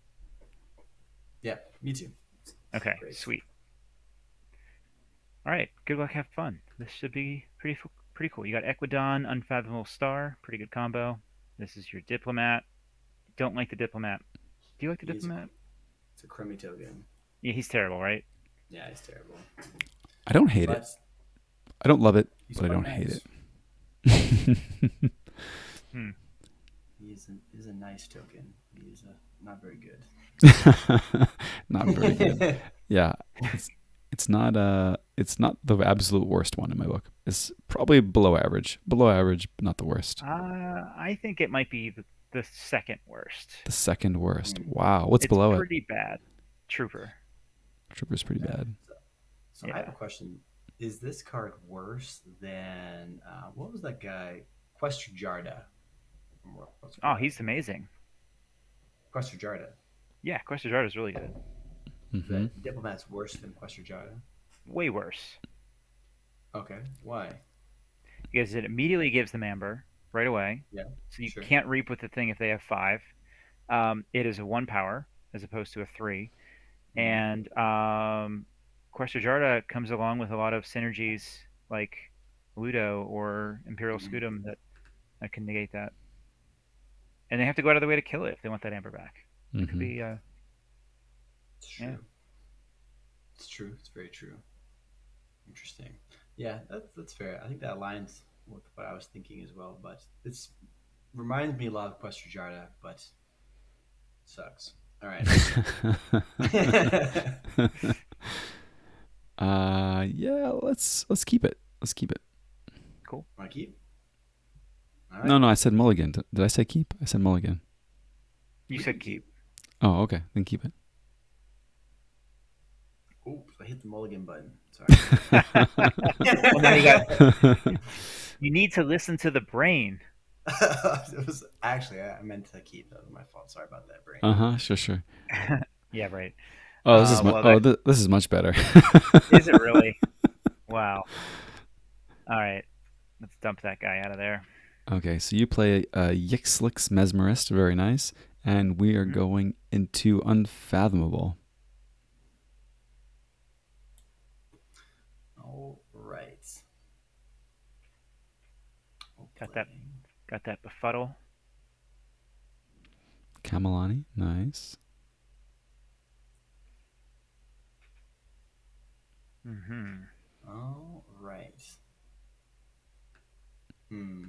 Yeah, me too. okay, Great. sweet. All right, good luck, have fun. This should be pretty cool. You got Equidon, Unfathomable Star, pretty good combo. This is your Diplomat. Don't like the Diplomat. Do you like the He's a Diplomat? it's a crummy token. Yeah, he's terrible, right? Yeah, he's terrible, I don't hate it. but I don't love it, he's but I quite don't hate nice. it. Hmm. He's a nice token. He's not very good. Not very good. Yeah, it's not the absolute worst one in my book. It's probably below average. Below average, but not the worst. I think it might be the second worst. The second worst. Hmm. Wow. What's It's below it? pretty bad. Trooper. Trooper's pretty Okay. bad. So I have Yeah. a question. Is this card worse than what was that guy? Quester Jarda from Worlds Oh, Collide. he's amazing. Quester Jarda. Yeah, Quest of Art is really good. Mm-hmm. The Diplomat's worse than Quester Jarda. Way worse. Okay. Why? Because it immediately gives them amber right away. Yeah. So you Sure. can't reap with the thing if they have 5. It is a 1 power as opposed to a 3. Mm-hmm. And Quest of Jarda comes along with a lot of synergies like Ludo or Imperial Mm-hmm. Scutum that can negate that. And they have to go out of their way to kill it if they want that amber back. It could Mm-hmm. be, It's yeah. true. It's true. It's very true. Interesting. Yeah, that's fair. I think that aligns with what I was thinking as well. But it's reminds me a lot of Quester Jarda, but sucks. All right. Yeah, let's keep it. Let's keep it. Cool. Want to keep? All No, right. no, I said mulligan. Did I say keep? I said mulligan. You We said can keep. keep. Oh, okay. Then keep it. Oops, I hit the mulligan button. Sorry. Well, now you need to listen to the brain. It was actually I meant to keep. That was my fault. Sorry about that, brain. Uh-huh. Sure. Yeah, right. Oh, this is Well, that this is much better. is it really? Wow. All right, let's dump that guy out of there. Okay, so you play Yixlix Mesmerist, very nice, and we are Mhm. going into Unfathomable. All right. Got that befuddle. Kamalani, nice. Mm-hmm. All right. Hmm.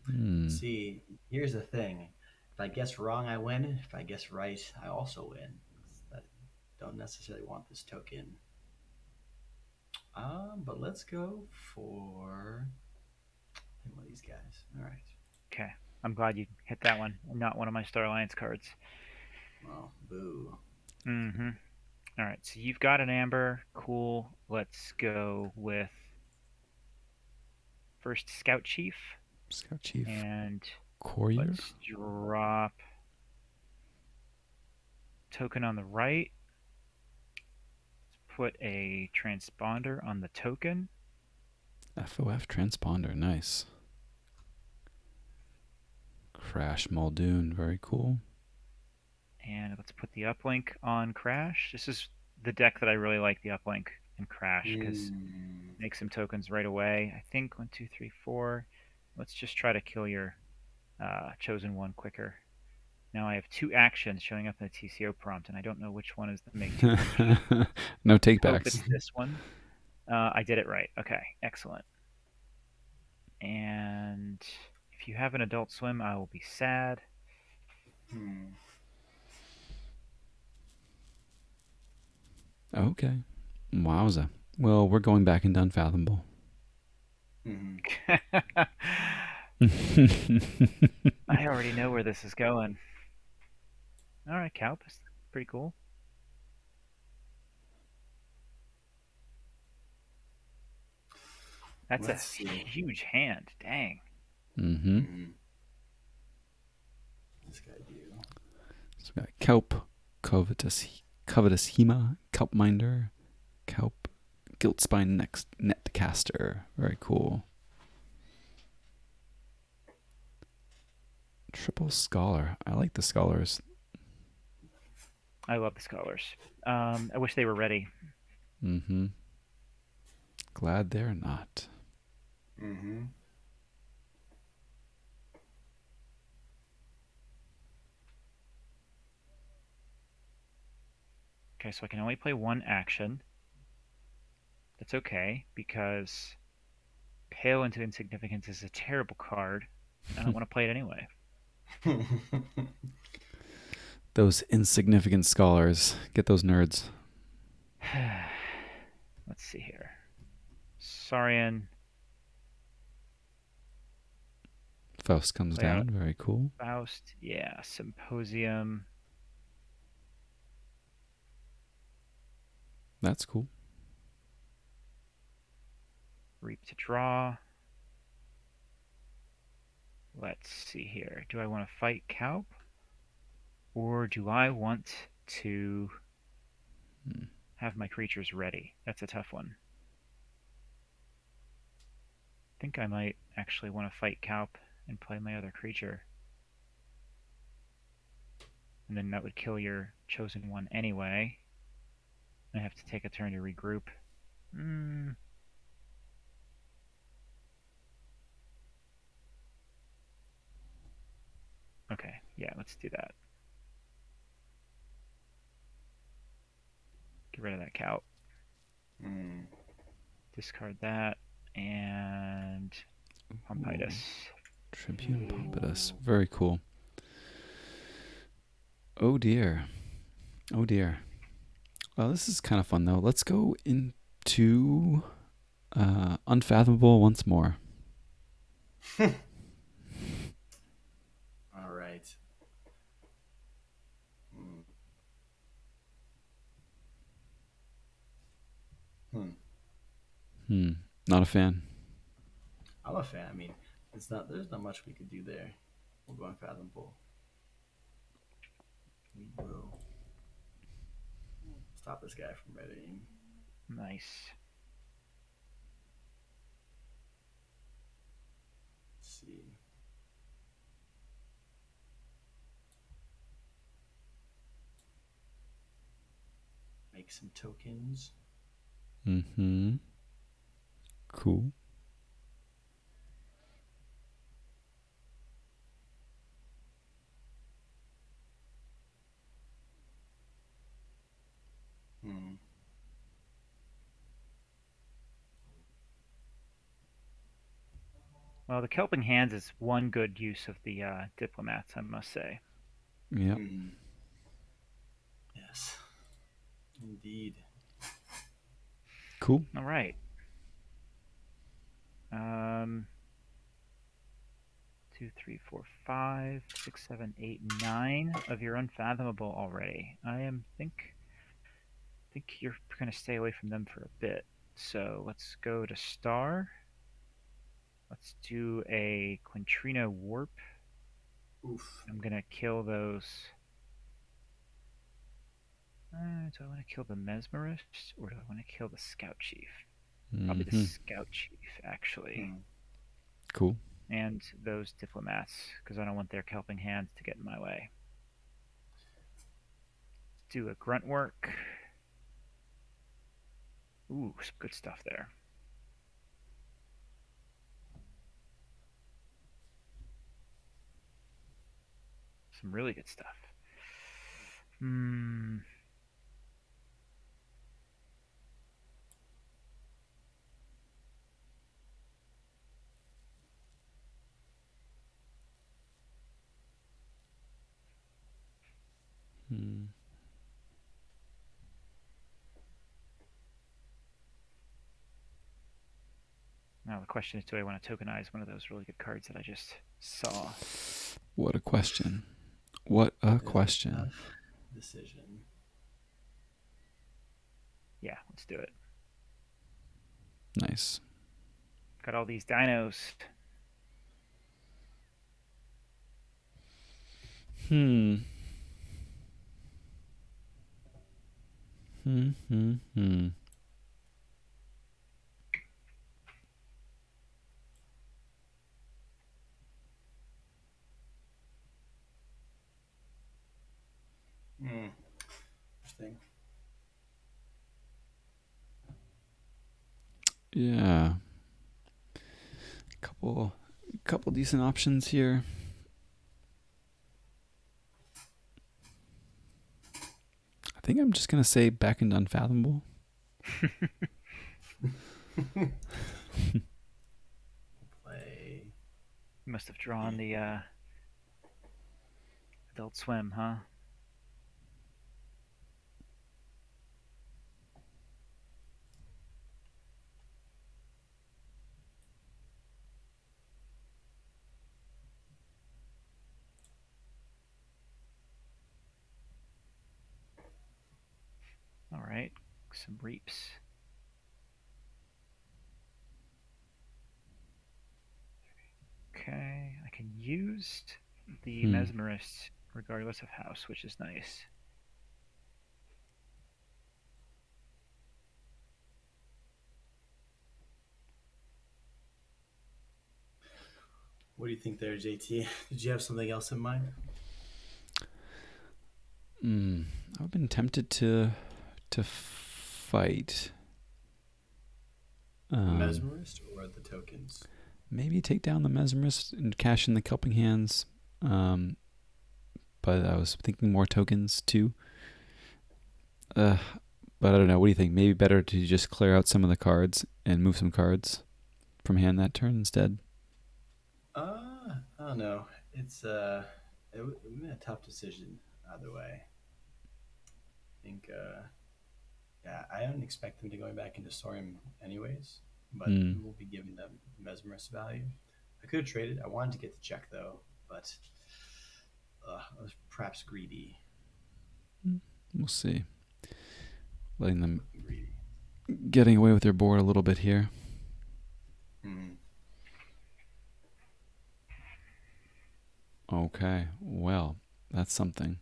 Hmm. See, here's the thing. If I guess wrong, I win. If I guess right, I also win. I don't necessarily want this token. But let's go for one of these guys. All right. Okay, I'm glad you hit that one. Not one of my Star Alliance cards. Well, boo. Mm-hmm. All right, so you've got an amber. Cool. Let's go with first Scout Chief, Scout Chief and Courier. let's drop token on the right. Let's put a transponder on the token. FOF Transponder, nice. Crash Muldoon, very cool. And let's put the uplink on Crash. This is the deck that I really like, the uplink and Crash, because it makes some tokens right away. I think 1, 2, 3, 4. Let's just try to kill your chosen one quicker. Now I have 2 actions showing up in the TCO prompt, and I don't know which one is the make 2 action. No Hope takebacks. it's this one. I did it right. Okay, excellent. And if you have an Adult Swim, I will be sad. Hmm. Okay. Wowza. Well, we're going back into Unfathomable. Hmm. I already know where this is going. All right, Calp, pretty cool. That's a Let's see. huge hand. Dang. Mm-hmm. Mm, this guy do. So we got Kelp, Covetous Hema, Kelp Minder, Kelp, Gilt Spine next Netcaster. Very cool. Triple Scholar. I like the scholars. I love the scholars. I wish they were ready. Mm-hmm. Glad they're not. Mm-hmm. Okay, so I can only play one action. That's okay, because Pale into Insignificance is a terrible card. I don't want to play it anyway. Those insignificant scholars. Get those nerds. Let's see here. Saurian, Faust comes play out down. Very cool. Faust. Yeah, Symposium. That's cool. Reap to draw. Let's see here. Do I want to fight Calp? Or do I want to Hmm. have my creatures ready? That's a tough one. I think I might actually want to fight Calp and play my other creature. And then that would kill your chosen one anyway. I have to take a turn to regroup. Okay, yeah, let's do that. Get rid of that Calp. Mm. Discard that. And Pompeius. Tribune Pompidus. Very cool. Oh dear. Oh dear. Well, this is kind of fun though. Let's go into Unfathomable once more. All right. Mm. Hmm. Hmm. Not a fan. I'm a fan. I mean, it's not. There's not much we could do there. We'll go unfathomable. We will stop this guy from readying. Nice. Let's see. Make some tokens. Mm-hmm. Cool. Hmm. Well, the Kelping Hands is one good use of the diplomats, I must say. Yep. Mm. Yes. Indeed. Cool. All right. 2, 3, 4, 5, 6, 7, 8, 9 of your unfathomable already. Think you're gonna stay away from them for a bit. So let's go to Star. Let's do a Quintrino Warp. Oof. I'm gonna kill those. Do I want to kill the Mesmerist or do I want to kill the Scout Chief? Probably the Mm-hmm. Scout Chief, actually. Hmm. Cool. And those diplomats, because I don't want their Kelping Hands to get in my way. Do a Grunt Work. Ooh, some good stuff there. Some really good stuff. Hmm. Hmm. Now the question is, do I want to tokenize one of those really good cards that I just saw? What a question. What a question. Tough decision. Yeah, let's do it. Nice. Got all these dinos. Hmm. Hmm. Hmm. Hmm. Hmm. Interesting. Yeah. Couple couple decent options here. I think I'm just gonna say back and unfathomable. Play. You must have drawn the Adult Swim, huh? All right, some reaps. Okay, I can use the Hmm. Mesmerist regardless of house, which is nice. What do you think there, JT? Did you have something else in mind? Hmm. I've been tempted to fight. The mesmerist or the tokens? Maybe take down the mesmerist and cash in the cupping hands. Um, but I was thinking more tokens too. Uh, but I don't know. What do you think? Maybe better to just clear out some of the cards and move some cards from hand that turn instead. I don't know. It's it would have been a tough decision either way. I think yeah, I don't expect them to going back into Sorium anyways, but Hmm. we will be giving them mesmerist value. I could have traded. I wanted to get the check though, but I was perhaps greedy. We'll see. Letting them Looking greedy. getting away with their board a little bit here. Hmm. Okay. Well, that's something.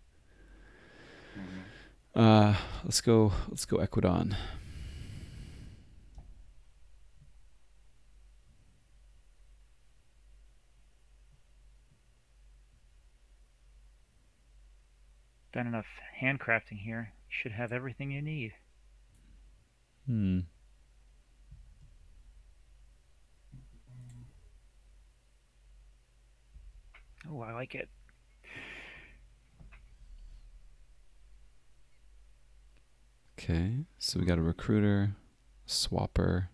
Hmm. Let's go. Let's go Equidon. Done enough handcrafting here. You should have everything you need. Hmm. Oh, I like it. Okay. So we got a recruiter, swapper,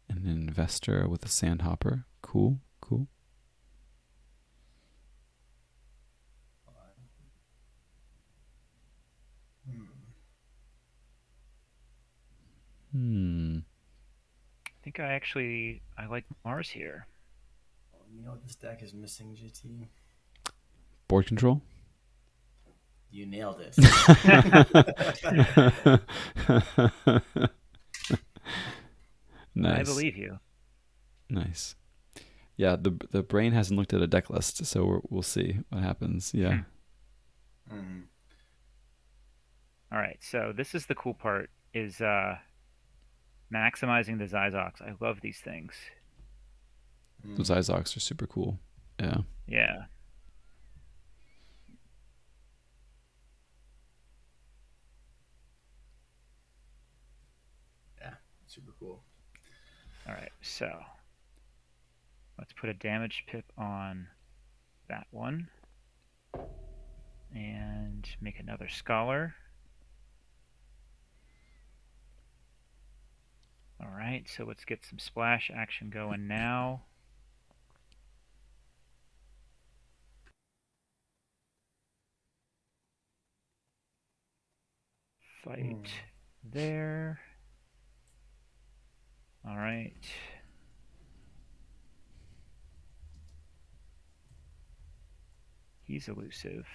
and an investor with a sandhopper. Cool. Cool. Hmm. Hmm. I think I like Mars here. Well, you know what this deck is missing, GT? Board control. You nailed it. I Nice. believe you. Nice. Yeah, the brain hasn't looked at a deck list, so we'll see what happens. Yeah. Hmm. All right, so this is the cool part is maximizing the Zyzox. I love these things. Those Hmm. Izox are super cool. Yeah. Yeah. Yeah, super cool. All right, so let's put a damage pip on that one and make another scholar. All right, so let's get some splash action going now. Fight there. All right. He's elusive.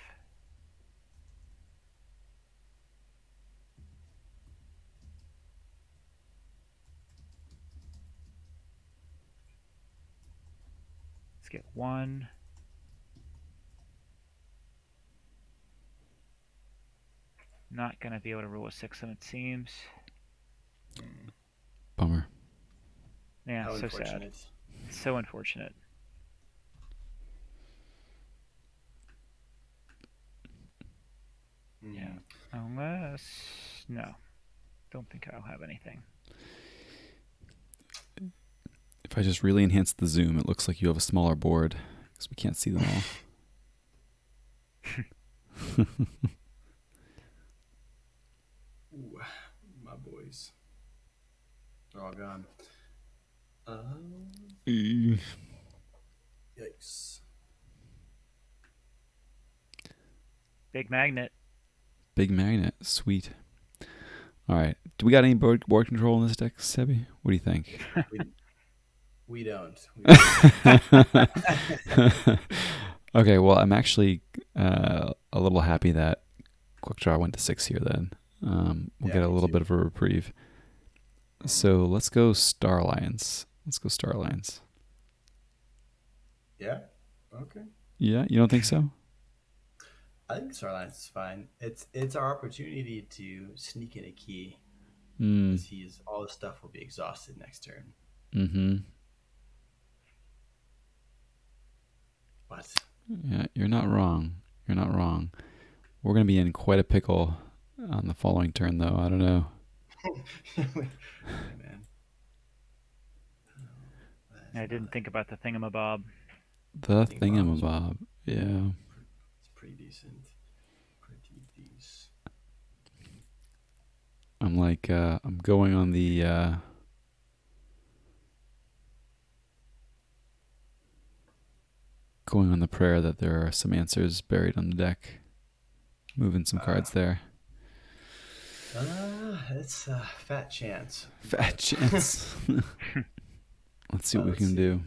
Let's get one. Not going to be able to roll a 6 of it seems. Bummer. Yeah, How so sad. unfortunate. So unfortunate. Yeah. Unless. No. Don't think I'll have anything. If I just really enhance the zoom, it looks like you have a smaller board because we can't see them all. Ooh, my boys. They're all gone. Yikes. Big magnet. Big magnet. Sweet. All right. Do we got any board control in this deck, Sebi? What do you think? We don't. We don't. Okay, well, I'm actually a little happy that Quick Draw went to 6 here then. We'll Yeah, get a me little too. bit of a reprieve. So let's go Star Alliance. Let's go Star Alliance. Yeah. Okay. Yeah, you don't think so? I think Star Alliance is fine. It's our opportunity to sneak in a key Mm. because all the stuff will be exhausted next turn. Mm-hmm. But Yeah, you're not wrong. You're not wrong. We're going to be in quite a pickle on the following turn, though. I don't know. yeah, man. I didn't think about the thingamabob. The Thingamabob's thingamabob. Yeah. It's pretty decent. Pretty decent. I'm like, I'm going on the prayer that there are some answers buried on the deck. Moving some cards there. It's a fat chance. Fat chance. Let's see what we Let's can see. do.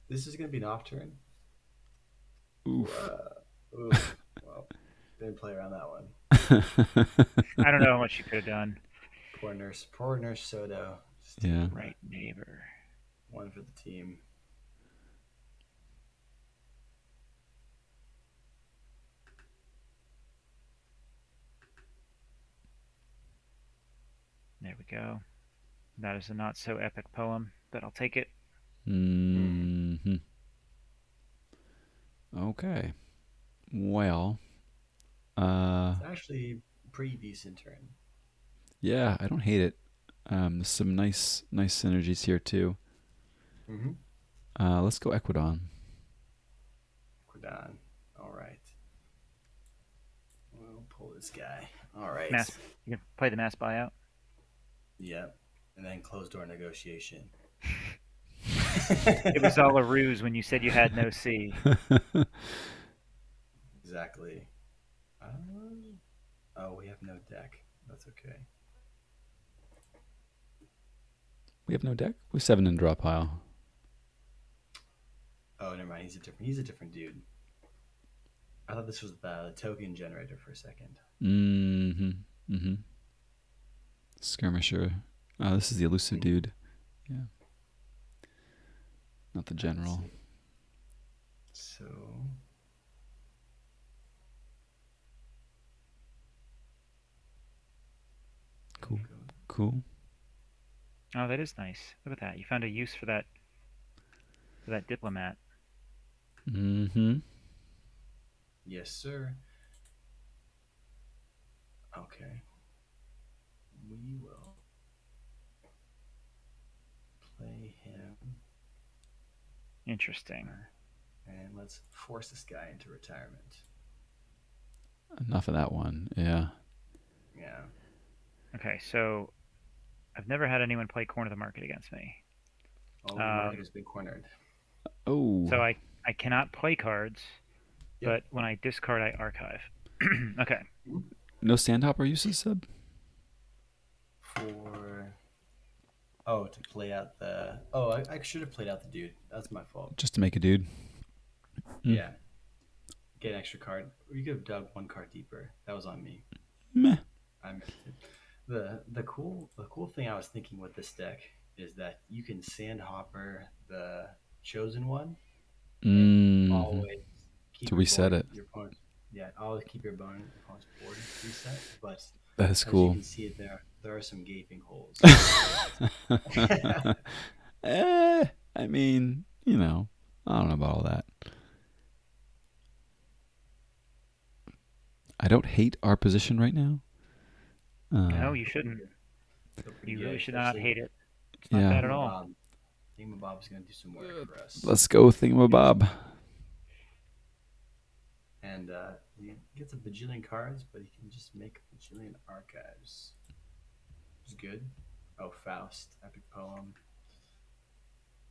This is going to be an off turn. Oof. Oof. Well, didn't play around that one. I don't know how much you could have done. Poor nurse Soto. Yeah. Right neighbor. One for the team. There we go. That is a not so epic poem, but I'll take it. Mm-hmm. Okay. Well, It's actually a pretty decent turn. yeah, I don't hate it. There's some nice synergies here too. Mm-hmm. Let's go Equidon. Equidon. All right. We'll pull this guy. All right. You can play the mass buyout. Yep. And then closed door negotiation. It was all a ruse when you said you had no C. Exactly. Oh, we have no deck. That's okay. We have no deck. We have 7 in draw pile. Oh, never mind. He's a different dude. I thought this was the token generator for a second. Mm-hmm. Mm-hmm. Skirmisher. Oh, this is the elusive dude. Yeah. Not the general. So. Cool. Oh, that is nice. Look at that. You found a use for that diplomat. Mm-hmm. Yes, sir. Okay. We will play him. Interesting. And let's force this guy into retirement. Enough of that one. Yeah. Yeah. Okay, so I've never had anyone play Corner the Market against me. Oh, the market has been cornered. Oh. So I cannot play cards, Yep. but when I discard, I archive. Okay. No Sandhopper uses, Seb? To play out the... Oh, I should have played out the dude. That's my fault. Just to make a dude. Yeah. Get an extra card. Or you could have dug one card deeper. That was on me. Meh. I missed it. The cool thing I was thinking with this deck is that you can Sandhopper the chosen one, and Hmm. always keep To your reset board, it. your opponent. Yeah, always keep your opponent's board reset. But That is as you cool. can see, there are some gaping holes. I mean, I don't know about all that. I don't hate our position right now. No, Um, you shouldn't. Still pretty You good, really should not especially hate it. It's not yeah. bad at all. Thingamabob. Thingamabob's gonna do some work for us, Let's go, Thingamabob. and he gets a bajillion cards, but he can just make a bajillion archives. It's good. Oh, Faust, epic poem.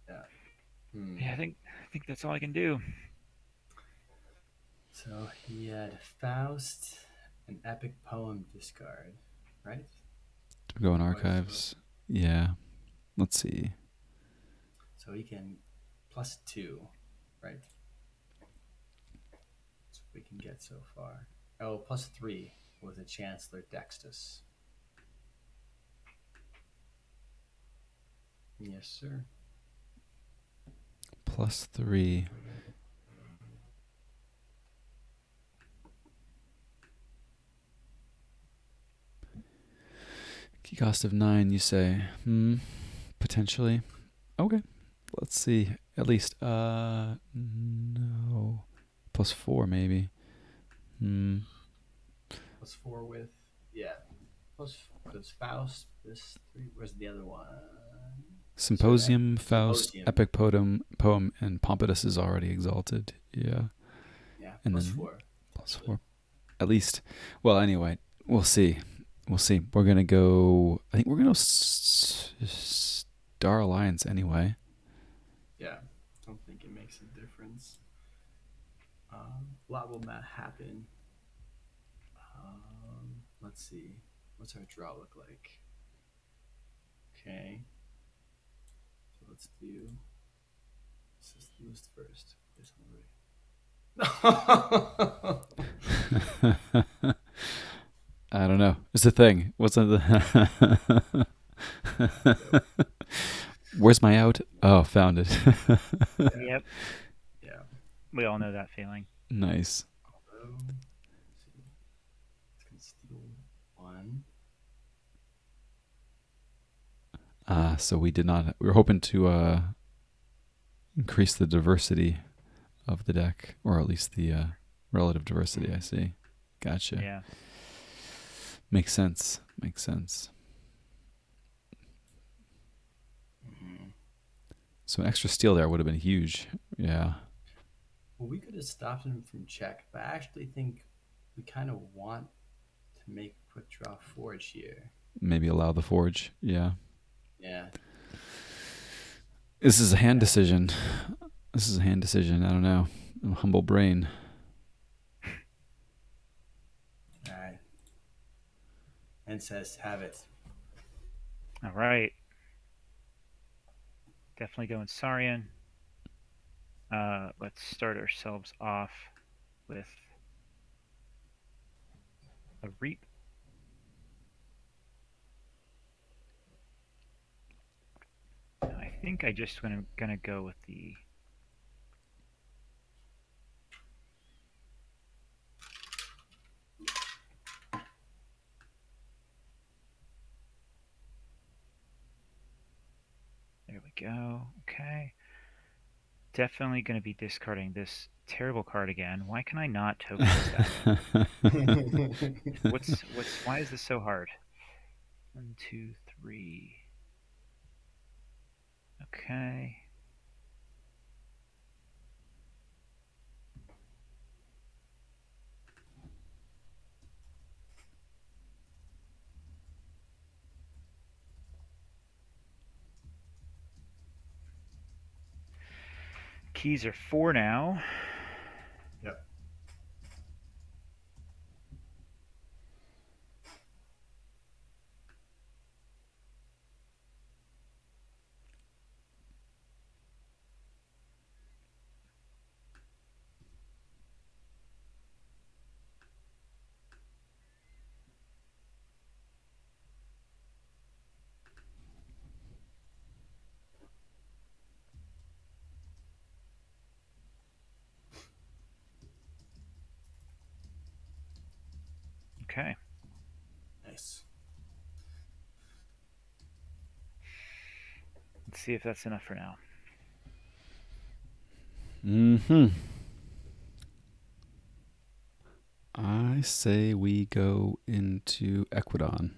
Yeah. Hmm. Yeah, I think that's all I can do. So he had Faust, an epic poem discard, right? Go in Or so, archives. Yeah. Let's see. so he can +2, right? That's what we can get so far. Oh, +3 with a Chancellor Dextus. Yes, sir. +3. Key cost of 9, you say? Potentially. Okay. Let's see. At least, no. +4, maybe. +4 with, yeah. Plus, because Faust, this 3, where's the other one? So, Symposium, Faust, Symposium, Epic Poem, and Pompidus is already exalted. Yeah. yeah, And then +4, actually. +4. At least. Well, anyway, we'll see. We'll see. We're going to go. I think we're going to Star Alliance anyway. Yeah, I don't think it makes a difference. A lot will not happen. Let's see. What's our draw look like? Okay. So let's do list first. Place on the I don't know. It's a thing. What's the. Where's my out? Oh, found it. yeah. Yep, Yeah. we all know that feeling. Nice. Although, let's see. It's gonna steal one. So we did not. We were hoping to increase the diversity of the deck, or at least the relative diversity. I see. Gotcha. Yeah. Makes sense. Makes sense. Mm-hmm. So an extra steal there would have been huge. Yeah. Well, we could have stopped him from check, but I actually think we kind of want to make quick draw forge here. Maybe allow the forge. Yeah. Yeah. This is a hand decision. This is a hand decision. I don't know. I'm a humble brain. All right. And says, have it. All right. Definitely going Saurian. Let's start ourselves off with a Reap. I think I just gonna go with the there we go. Okay. Definitely going to be discarding this terrible card again. Why can I not tokenize that? Why is this so hard? 1, 2, 3. Okay. Keys are 4 now. Yep. Okay. Nice. Let's see if that's enough for now. Mm-hmm. I say we go into Equidon.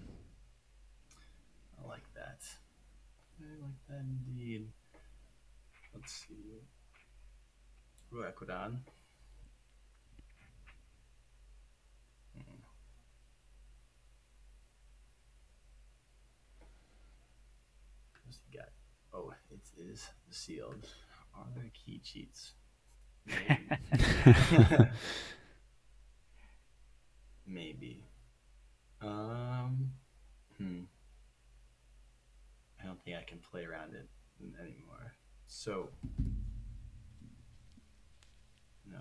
I like that. I like that indeed. Let's see. Ooh, Equidon. Hmm. What's he got? Oh, it is sealed. Are there key cheats? Maybe. Maybe. Um. Hmm. I don't think I can play around it anymore. So no.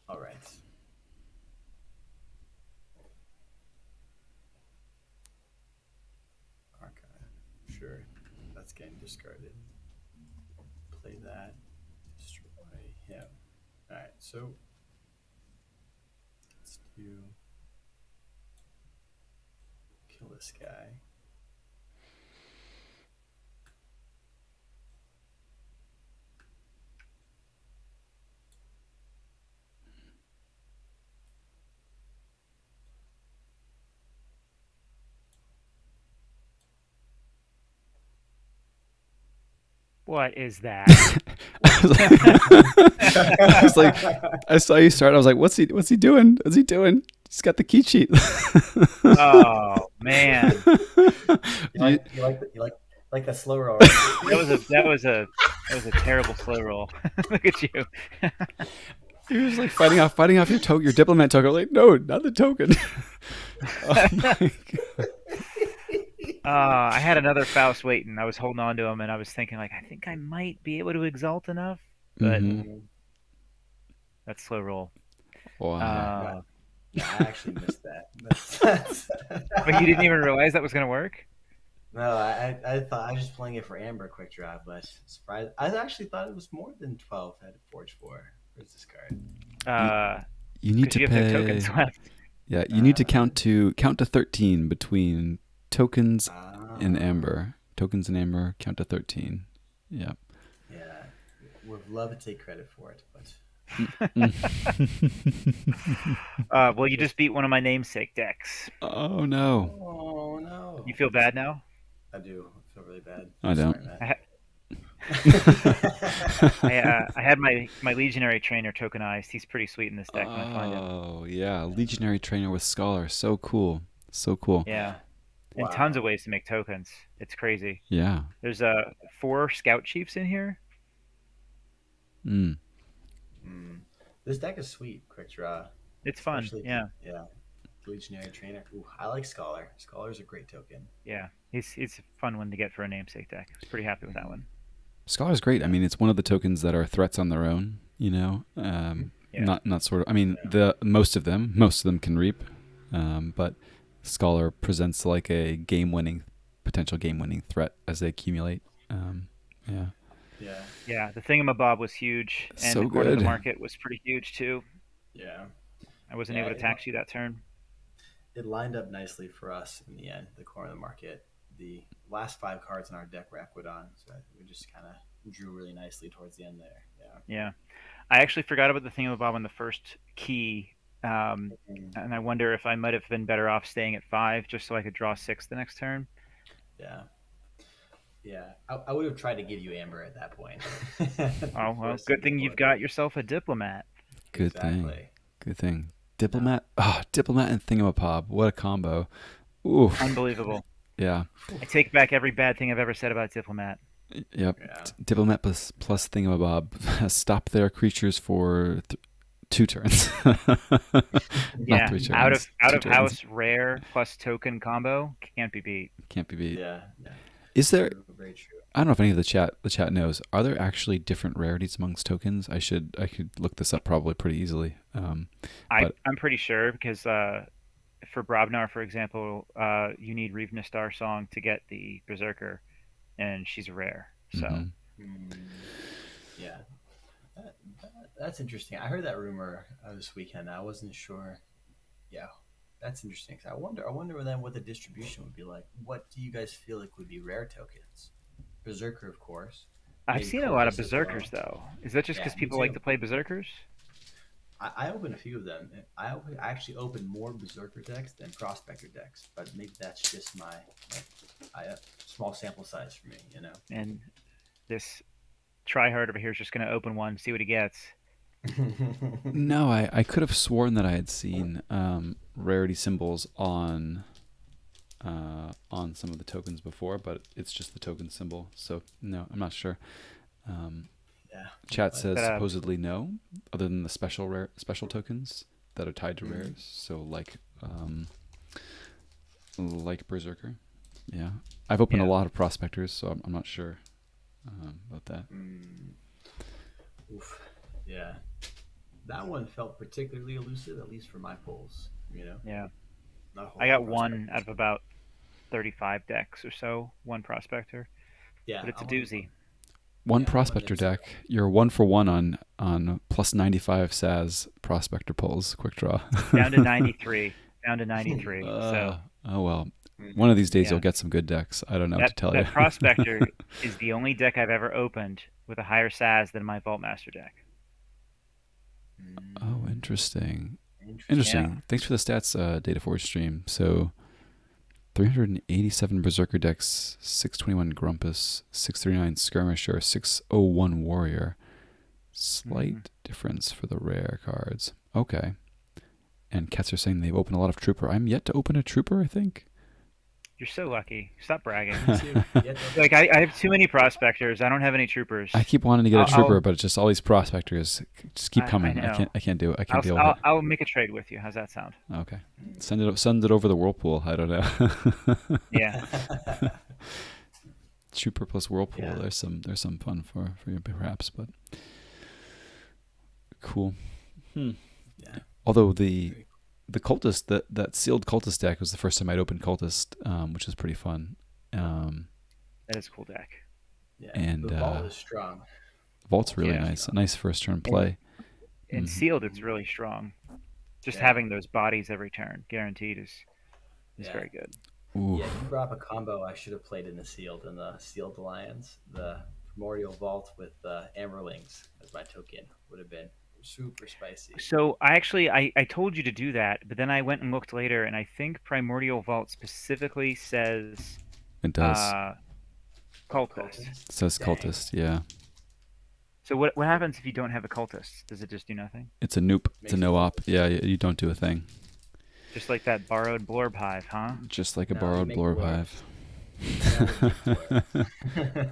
All right. Archive. Sure. That's getting discarded. Play that. Destroy him. All right. So let's do kill this guy. What is that? I was like, I saw you start. I was like, what's he doing? What's he doing? He's got the key cheat. Oh man, You- You like the slow roll, right? that was a terrible slow roll. Look at you. You're just like fighting off your diplomat token. I'm like, no, not the token. Oh my God. I had another Faust waiting. I was holding on to him, and I was thinking, like, I think I might be able to exalt enough, but Mhm. that's slow roll. Wow. No, Uh, no, I actually missed that. That's but you didn't even realize that was going to work? no, I thought I was just playing it for Amber quick draw, but surprised. I actually thought it was more than 12 had Forge 4. Where's this card? You, Because you need to you have no tokens pay. left. Yeah, you need to Uh, count to 13 between tokens in ah, amber. Tokens in amber count to 13. Yeah. yeah. Would love to take credit for it, but Well, you just beat one of my namesake decks. Oh no. oh You no. feel bad now? I do. I feel really bad. I I'm don't. sorry, I, Matt. ha- I had my legionary trainer tokenized. He's pretty sweet in this deck when I find him. Oh yeah, legionary trainer with scholar. So cool. So cool. Yeah, and tons of Wow. ways to make tokens. It's crazy. Yeah. There's 4 scout chiefs in here. Mm. Mm. This deck is sweet, quick draw. It's fun. Especially, Yeah, yeah. Legionary Trainer. Ooh, I like Scholar. Scholar's a great token. yeah. He's a fun one to get for a namesake deck. I was pretty happy with that Mm-hmm. one. Scholar's great. I Yeah. mean, it's one of the tokens that are threats on their own. Yeah, Not sort of. I mean, Yeah. the most of them can reap, but scholar presents like a potential game winning threat as they accumulate. Yeah, Yeah. yeah. The thingamabob was huge, and the so corner of the good. market was pretty huge too. Yeah. I wasn't Yeah. able to tax you that turn. It lined up nicely for us in the end, the corner of the market. The last 5 cards in our deck were Equidon, so we just kind of drew really nicely towards the end there. Yeah. Yeah, I actually forgot about the thingamabob on the first key, um, Mm. and I wonder if I might have been better off staying at 5 just so I could draw 6 the next turn. Yeah. Yeah. I would have tried to give you Amber at that point. Oh Before well, good thing you've Single got yourself a diplomat. Good thing. Exactly. Good thing. No. Diplomat and thingamabob. What a combo. Oof. Unbelievable. Yeah. I take back every bad thing I've ever said about diplomat. Yep. Yeah. Diplomat plus thingamabob. Stop their creatures for 2 turns. Not Yeah, 3 turns. out Two of turns. house rare plus token combo can't be beat. Can't be beat. Yeah. Yeah. Is there? True. Very true. I don't know if any of the chat knows. Are there actually different rarities amongst tokens? I could look this up probably pretty easily. But I'm pretty sure because for Brobnar, for example, you need Rivnastar Song to get the Berserker, and she's rare. So mhm. Mm, yeah. That's interesting. I heard that rumor this weekend. I wasn't sure Yeah, that's interesting. I wonder. I wonder then what the distribution would be like. What do you guys feel like would be rare tokens? Berserker, of course. I've Maybe seen a lot of cultists as berserkers well. though. Is that just because Yeah, me people like too. to play berserkers? I opened a few of them. I actually opened more berserker decks than prospector decks, but maybe that's just my small sample size for me. You And this tryhard over here is just going to open one, see what he gets. know. No, I could have sworn that I had seen rarity symbols on some of the tokens before, but it's just the token symbol. So no, I'm not sure. Um, Yeah, Chat but says But supposedly no, other than the special tokens that are tied to mm, rares. So like Berserker. Yeah, I've opened a yeah, lot of prospectors, so I'm not sure about that. mm, oof, yeah, that one felt particularly elusive, at least for my polls. yeah. Not a whole I lot got of one out prospectors. of about 35 decks or so, one prospector, Yeah, but it's a I'm on doozy. One yeah, I'm on there prospector too. deck. You're 1 for 1 on plus 95 SAS prospector pulls. Quick draw. Down to 93. Down to 93. So, Oh well. One of these Mhm. days you'll yeah. get some good decks. I don't know what That to tell you. that prospector is the only deck I've ever opened with a higher SAS than my Vault Master deck. Oh, Mm, interesting. interesting. Yeah. Interesting. Thanks for the stats, Data Forge stream. So 387 Berserker decks, 621 Grumpus, 639 Skirmisher, 601 Warrior. Hmm. Slight difference for the rare cards. Okay. And cats are saying they've opened a lot of Trooper. I'm yet to open a Trooper, I think. You're so lucky. Stop bragging. Me too. Yeah, to open Like a I trooper. have too many prospectors. I don't have any troopers. I keep wanting to get a I'll, Trooper, I'll but it's just all these prospectors just keep I coming. know. I can't do it. I can't deal with it. I'll make a trade with you. How's that sound? Okay. Mm. Send it over the Whirlpool. I don't know. Yeah. Trooper plus Whirlpool. Yeah, There's some fun for you perhaps, but cool. Hmm. yeah. Although the Very the cultist that sealed cultist deck was the first time I'd opened cultist, which was pretty fun. Um, That is a cool deck. Yeah, the and vault is strong. Vault's Vault's really really Yeah. nice. A strong. nice first turn And play. Hmm. sealed, it's Hmm. really strong. Just Yeah, having those bodies every turn, guaranteed, is yeah, very good. Ooh. yeah. You brought up a combo I should have played in the sealed alliance. The primordial vault with amberlings as my token would have been super spicy. So I told you to do that, but then I went and looked later, and I think Primordial Vault specifically says It does. uh, Oh, cultist. cultist. It says Dang. cultist. Yeah. So what happens if you don't have a cultist? Does it just do nothing? It's a noop. It's a Makes it no op. worthless. Yeah. You don't do a thing. Just like that borrowed Blorb Hive, huh? Just like a No, you borrowed make blorb dwarves. hive. You never make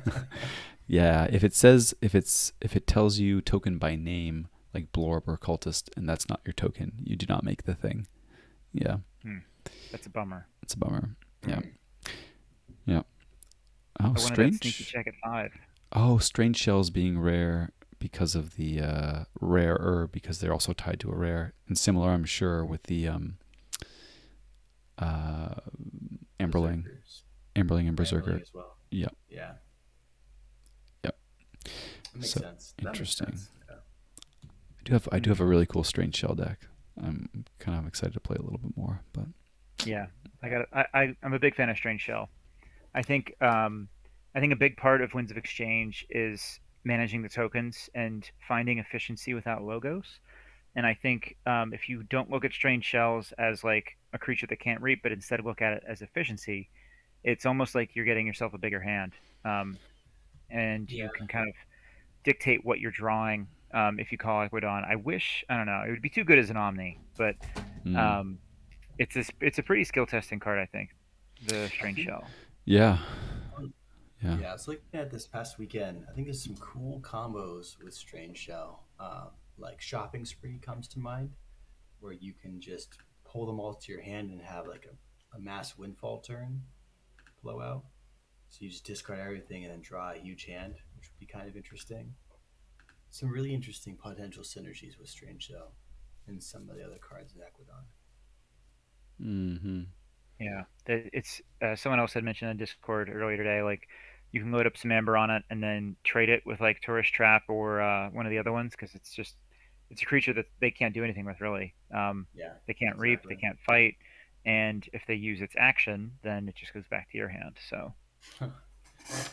dwarves. Yeah, if it tells you token by name like blorb or cultist and that's not your token, you do not make the thing. Yeah, Hmm. That's a bummer. it's a bummer. Yeah. Mm. Yeah. Oh, I wanted that sneaky strange. check at 5. Oh, strange shells being rare because of the rarer because they're also tied to a rare and similar I'm sure with the uh Amberling, Berserkers. Amberling and Berserker. Amberling as well. Yeah. Yeah, Yep. that makes So sense. That makes interesting. sense. Yeah. I do have Hmm. a really cool strange shell deck. I'm kind of excited to play a little bit more, but Yeah, I Yeah. got. I'm a big fan of Strange Shell. I think I think a big part of Winds of Exchange is managing the tokens and finding efficiency without logos. And I think if you don't look at Strange Shells as like a creature that can't reap, but instead look at it as efficiency, it's almost like you're getting yourself a bigger hand, and Yeah. you can kind of dictate what you're drawing. If you call Equidon, I don't know, it would be too good as an Omni, but mm, um, it's a pretty skill testing card, I think. The I Strange think Shell. yeah, um, yeah. yeah, I was looking at this past weekend. I think there's some cool combos with Strange Shell. Like Shopping Spree comes to mind, where you can just pull them all to your hand and have like a mass windfall turn blow out. So you just discard everything and then draw a huge hand, which would be kind of interesting. Some really interesting potential synergies with Strange Shell and some of the other cards in Equidon. Mm-hmm. Yeah, it's someone else had mentioned on Discord earlier today. Like, you can load up some Amber on it and then trade it with like Tourist Trap or one of the other ones because it's just it's a creature that they can't do anything with really. Yeah, They can't reap, they exactly. can't fight, and if they use its action, then it just goes back to your hand. So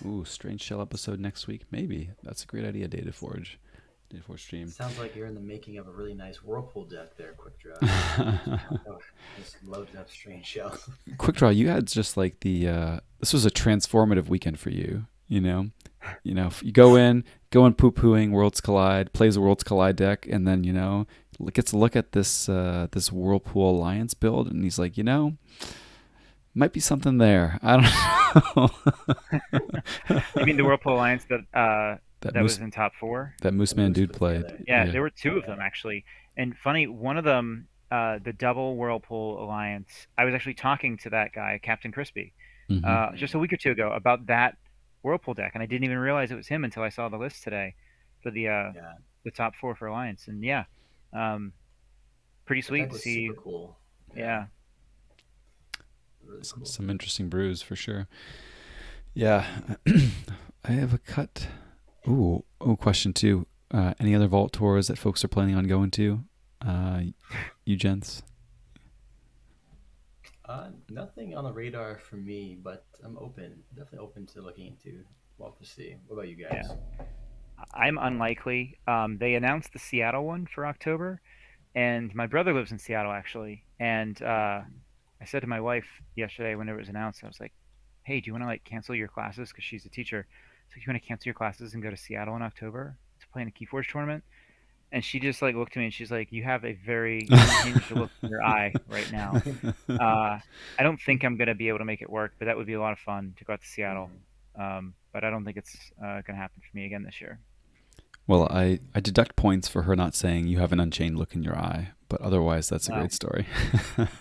Ooh, strange shell episode next week. Maybe that's a great idea. Data Forge stream. Sounds like you're in the making of a really nice whirlpool deck there, Quick Draw. Oh, just loaded up strange shells. Quick draw. You had just like the. This was a transformative weekend for you. You go in poo pooing Worlds Collide, plays a Worlds Collide deck, and then gets to look at this Whirlpool Alliance build, and he's like, might be something there. I don't you mean the know. Whirlpool Alliance that that moose was in top four? that Moose The Man moose dude put played. together. Yeah, Yeah. there were two of Yeah. them actually. And funny, one of them, the double Whirlpool Alliance, I was actually talking to that guy, Captain Crispy, Mm-hmm. just Mm. a week or two ago about that Whirlpool deck, and I didn't even realize it was him until I saw the list today for Yeah. the top four for Alliance. And yeah, um, pretty That sweet deck to was super see. cool. Yeah. Yeah, Really Some, cool. some interesting brews for sure. Yeah. Mm. I have a cut. Ooh, question two. Any other vault tours that folks are planning on going to? Uh, you gents? Nothing on the radar for me, but I'm open. Definitely open to looking into. Love to see. What about you yeah. guys? I'm unlikely. They announced the Seattle one for October, and my brother lives in Seattle actually, and I said to my wife yesterday when it was announced, I was like, "Hey, do you want to like cancel your classes?" Because she's a teacher. So you want to cancel your classes and go to Seattle in October to play in a KeyForge tournament? And she just like looked at me and she's like, "You have a very unhinged look in your eye right now. Uh, I don't think I'm gonna be able to make it work, but that would be a lot of fun to go out to Seattle. Mm, But I don't think it's gonna happen for me again this year. Well, mm. I deduct points for her not saying you have an unchained look in your eye, but otherwise that's a Well, great story.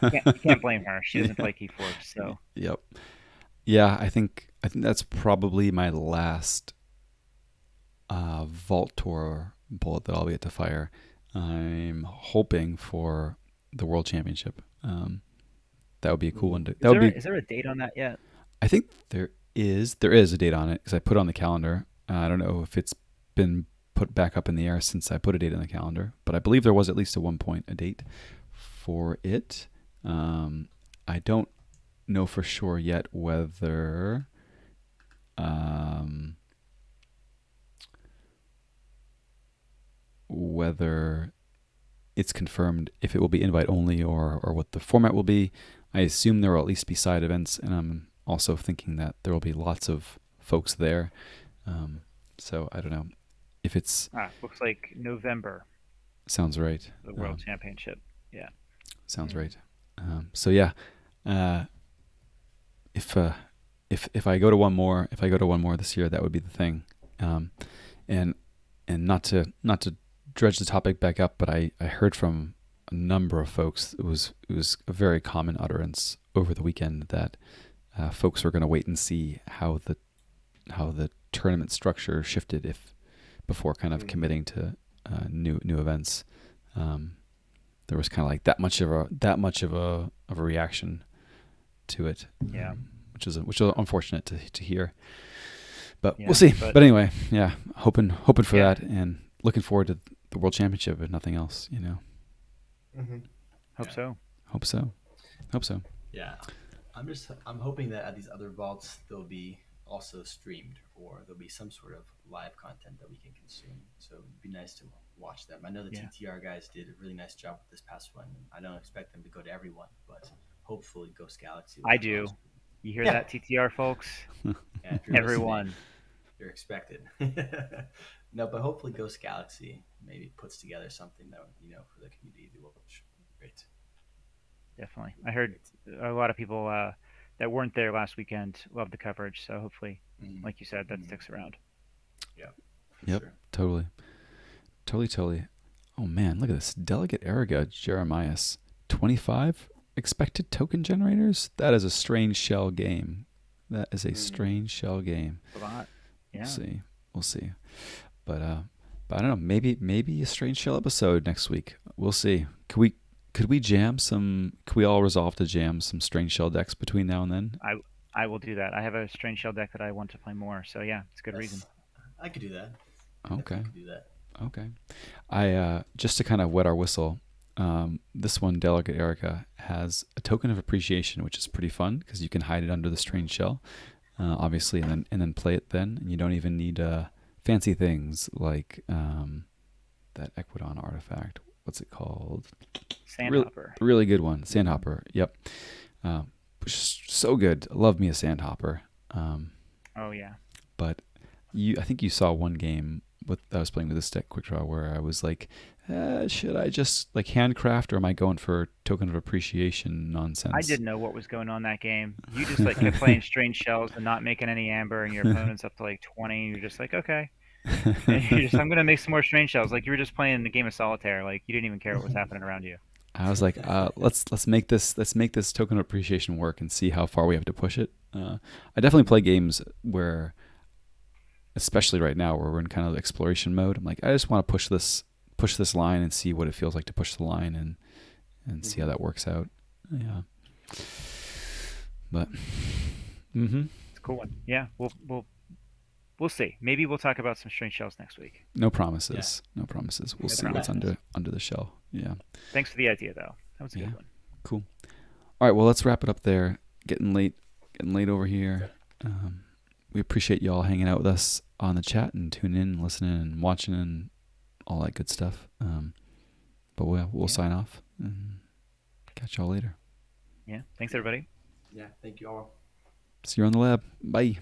you can't blame her. She doesn't Yeah. play KeyForge, so Yep. Yeah, I think that's probably my last vault tour bullet that I'll get to fire. I'm hoping for the World Championship. That would be a cool Ooh. one. is That would there be. is there a date on that yet? I think there is a date on it because I put it on the calendar. I don't know if it's been put back up in the air since I put a date on the calendar, but I believe there was at least at one point a date for it. I don't know for sure yet um, whether it's confirmed if it will be invite only or what the format will be. I assume there will at least be side events, and I'm also thinking that there will be lots of folks there. Um, so I don't know if it's Looks like November, sounds right. the World Championship. Yeah. Sounds Mm. right. So yeah, uh, if if I go to one more, this year, that would be the thing. Um, and not to dredge the topic back up, but I heard from a number of folks. It was a very common utterance over the weekend that folks were going to wait and see how the tournament structure shifted if before kind of Mm. committing to new events. Um, there was kind of like that much of a reaction to it, Yeah. which is unfortunate to hear. But we'll Yeah. see. But But anyway, yeah, hoping for yeah, that and looking forward to the World Championship if nothing else. Mm-hmm. hope Yeah. so. Hope so. Hope so. Yeah. I'm hoping that at these other vaults they'll be also streamed or there'll be some sort of live content that we can consume. So it'd be nice to watch them. I know the Yeah. TTR guys did a really nice job with this past one. I don't expect them to go to everyone, but hopefully Ghost Galaxy will I have a do. nice. You hear Yeah. that, TTR folks? Yeah, if you're listening, Everyone. you're expected. No, but hopefully Ghost Galaxy maybe puts together something that for the community to watch. Great. Definitely. I heard Great. a lot of people that weren't there last weekend loved the coverage. So hopefully, Mm, like you said, that mm, sticks around. yeah, for Yep. sure. Totally. Totally. Totally. Oh man, look at this. Delegate Eriga Jeremias. 25 expected token generators? That is a strange shell game. That is a Mm. strange shell game. A lot. We'll Yeah. see. We'll see. But I don't know. Maybe a strange shell episode next week. We'll see. Could we jam some? Could we all resolve to jam some strange shell decks between now and then? I I will do that. I have a strange shell deck that I want to play more. So yeah, it's a good reason. Yes, I could do that. I Okay. definitely could do that. Okay. I just to kind of wet our whistle. This one, Delegate Erica, has a token of appreciation, which is pretty fun because you can hide it under the strange shell, obviously, and then play it then, and you don't even need fancy things like that Equidon artifact. What's it called? Sandhopper. Really good one. Sandhopper. Yep. So good. Love me a Sandhopper. Oh yeah. But I think you saw one game I was playing with this deck Quick Draw where I was like, should I just like handcraft, or am I going for token of appreciation nonsense? I didn't know what was going on that game. You just like kept playing strange shells and not making any amber, and your opponent's up to like 20. And you're just like, okay. And you're just, I'm gonna make some more strange shells. Like you were just playing the game of solitaire. Like you didn't even care what was happening around you. I was like, let's make this token of appreciation work and see how far we have to push it. I definitely play games where, especially right now, where we're in kind of exploration mode. I'm like, I just want to push this line and see what it feels like to push the line and see how that works out. Yeah. But It's a cool one. Yeah, we'll see. Maybe we'll talk about some strange shells next week. No promises. No promises. We'll see what's under the shell. Yeah. Thanks for the idea, though. That was a good one. Cool. All right. Well, let's wrap it up there. Getting late over here. We appreciate y'all hanging out with us on the chat and tuning in, and listening, and watching, and all that good stuff. But we'll sign off and catch y'all later. Yeah. Thanks, everybody. Yeah. Thank you all. See you on the lab. Bye.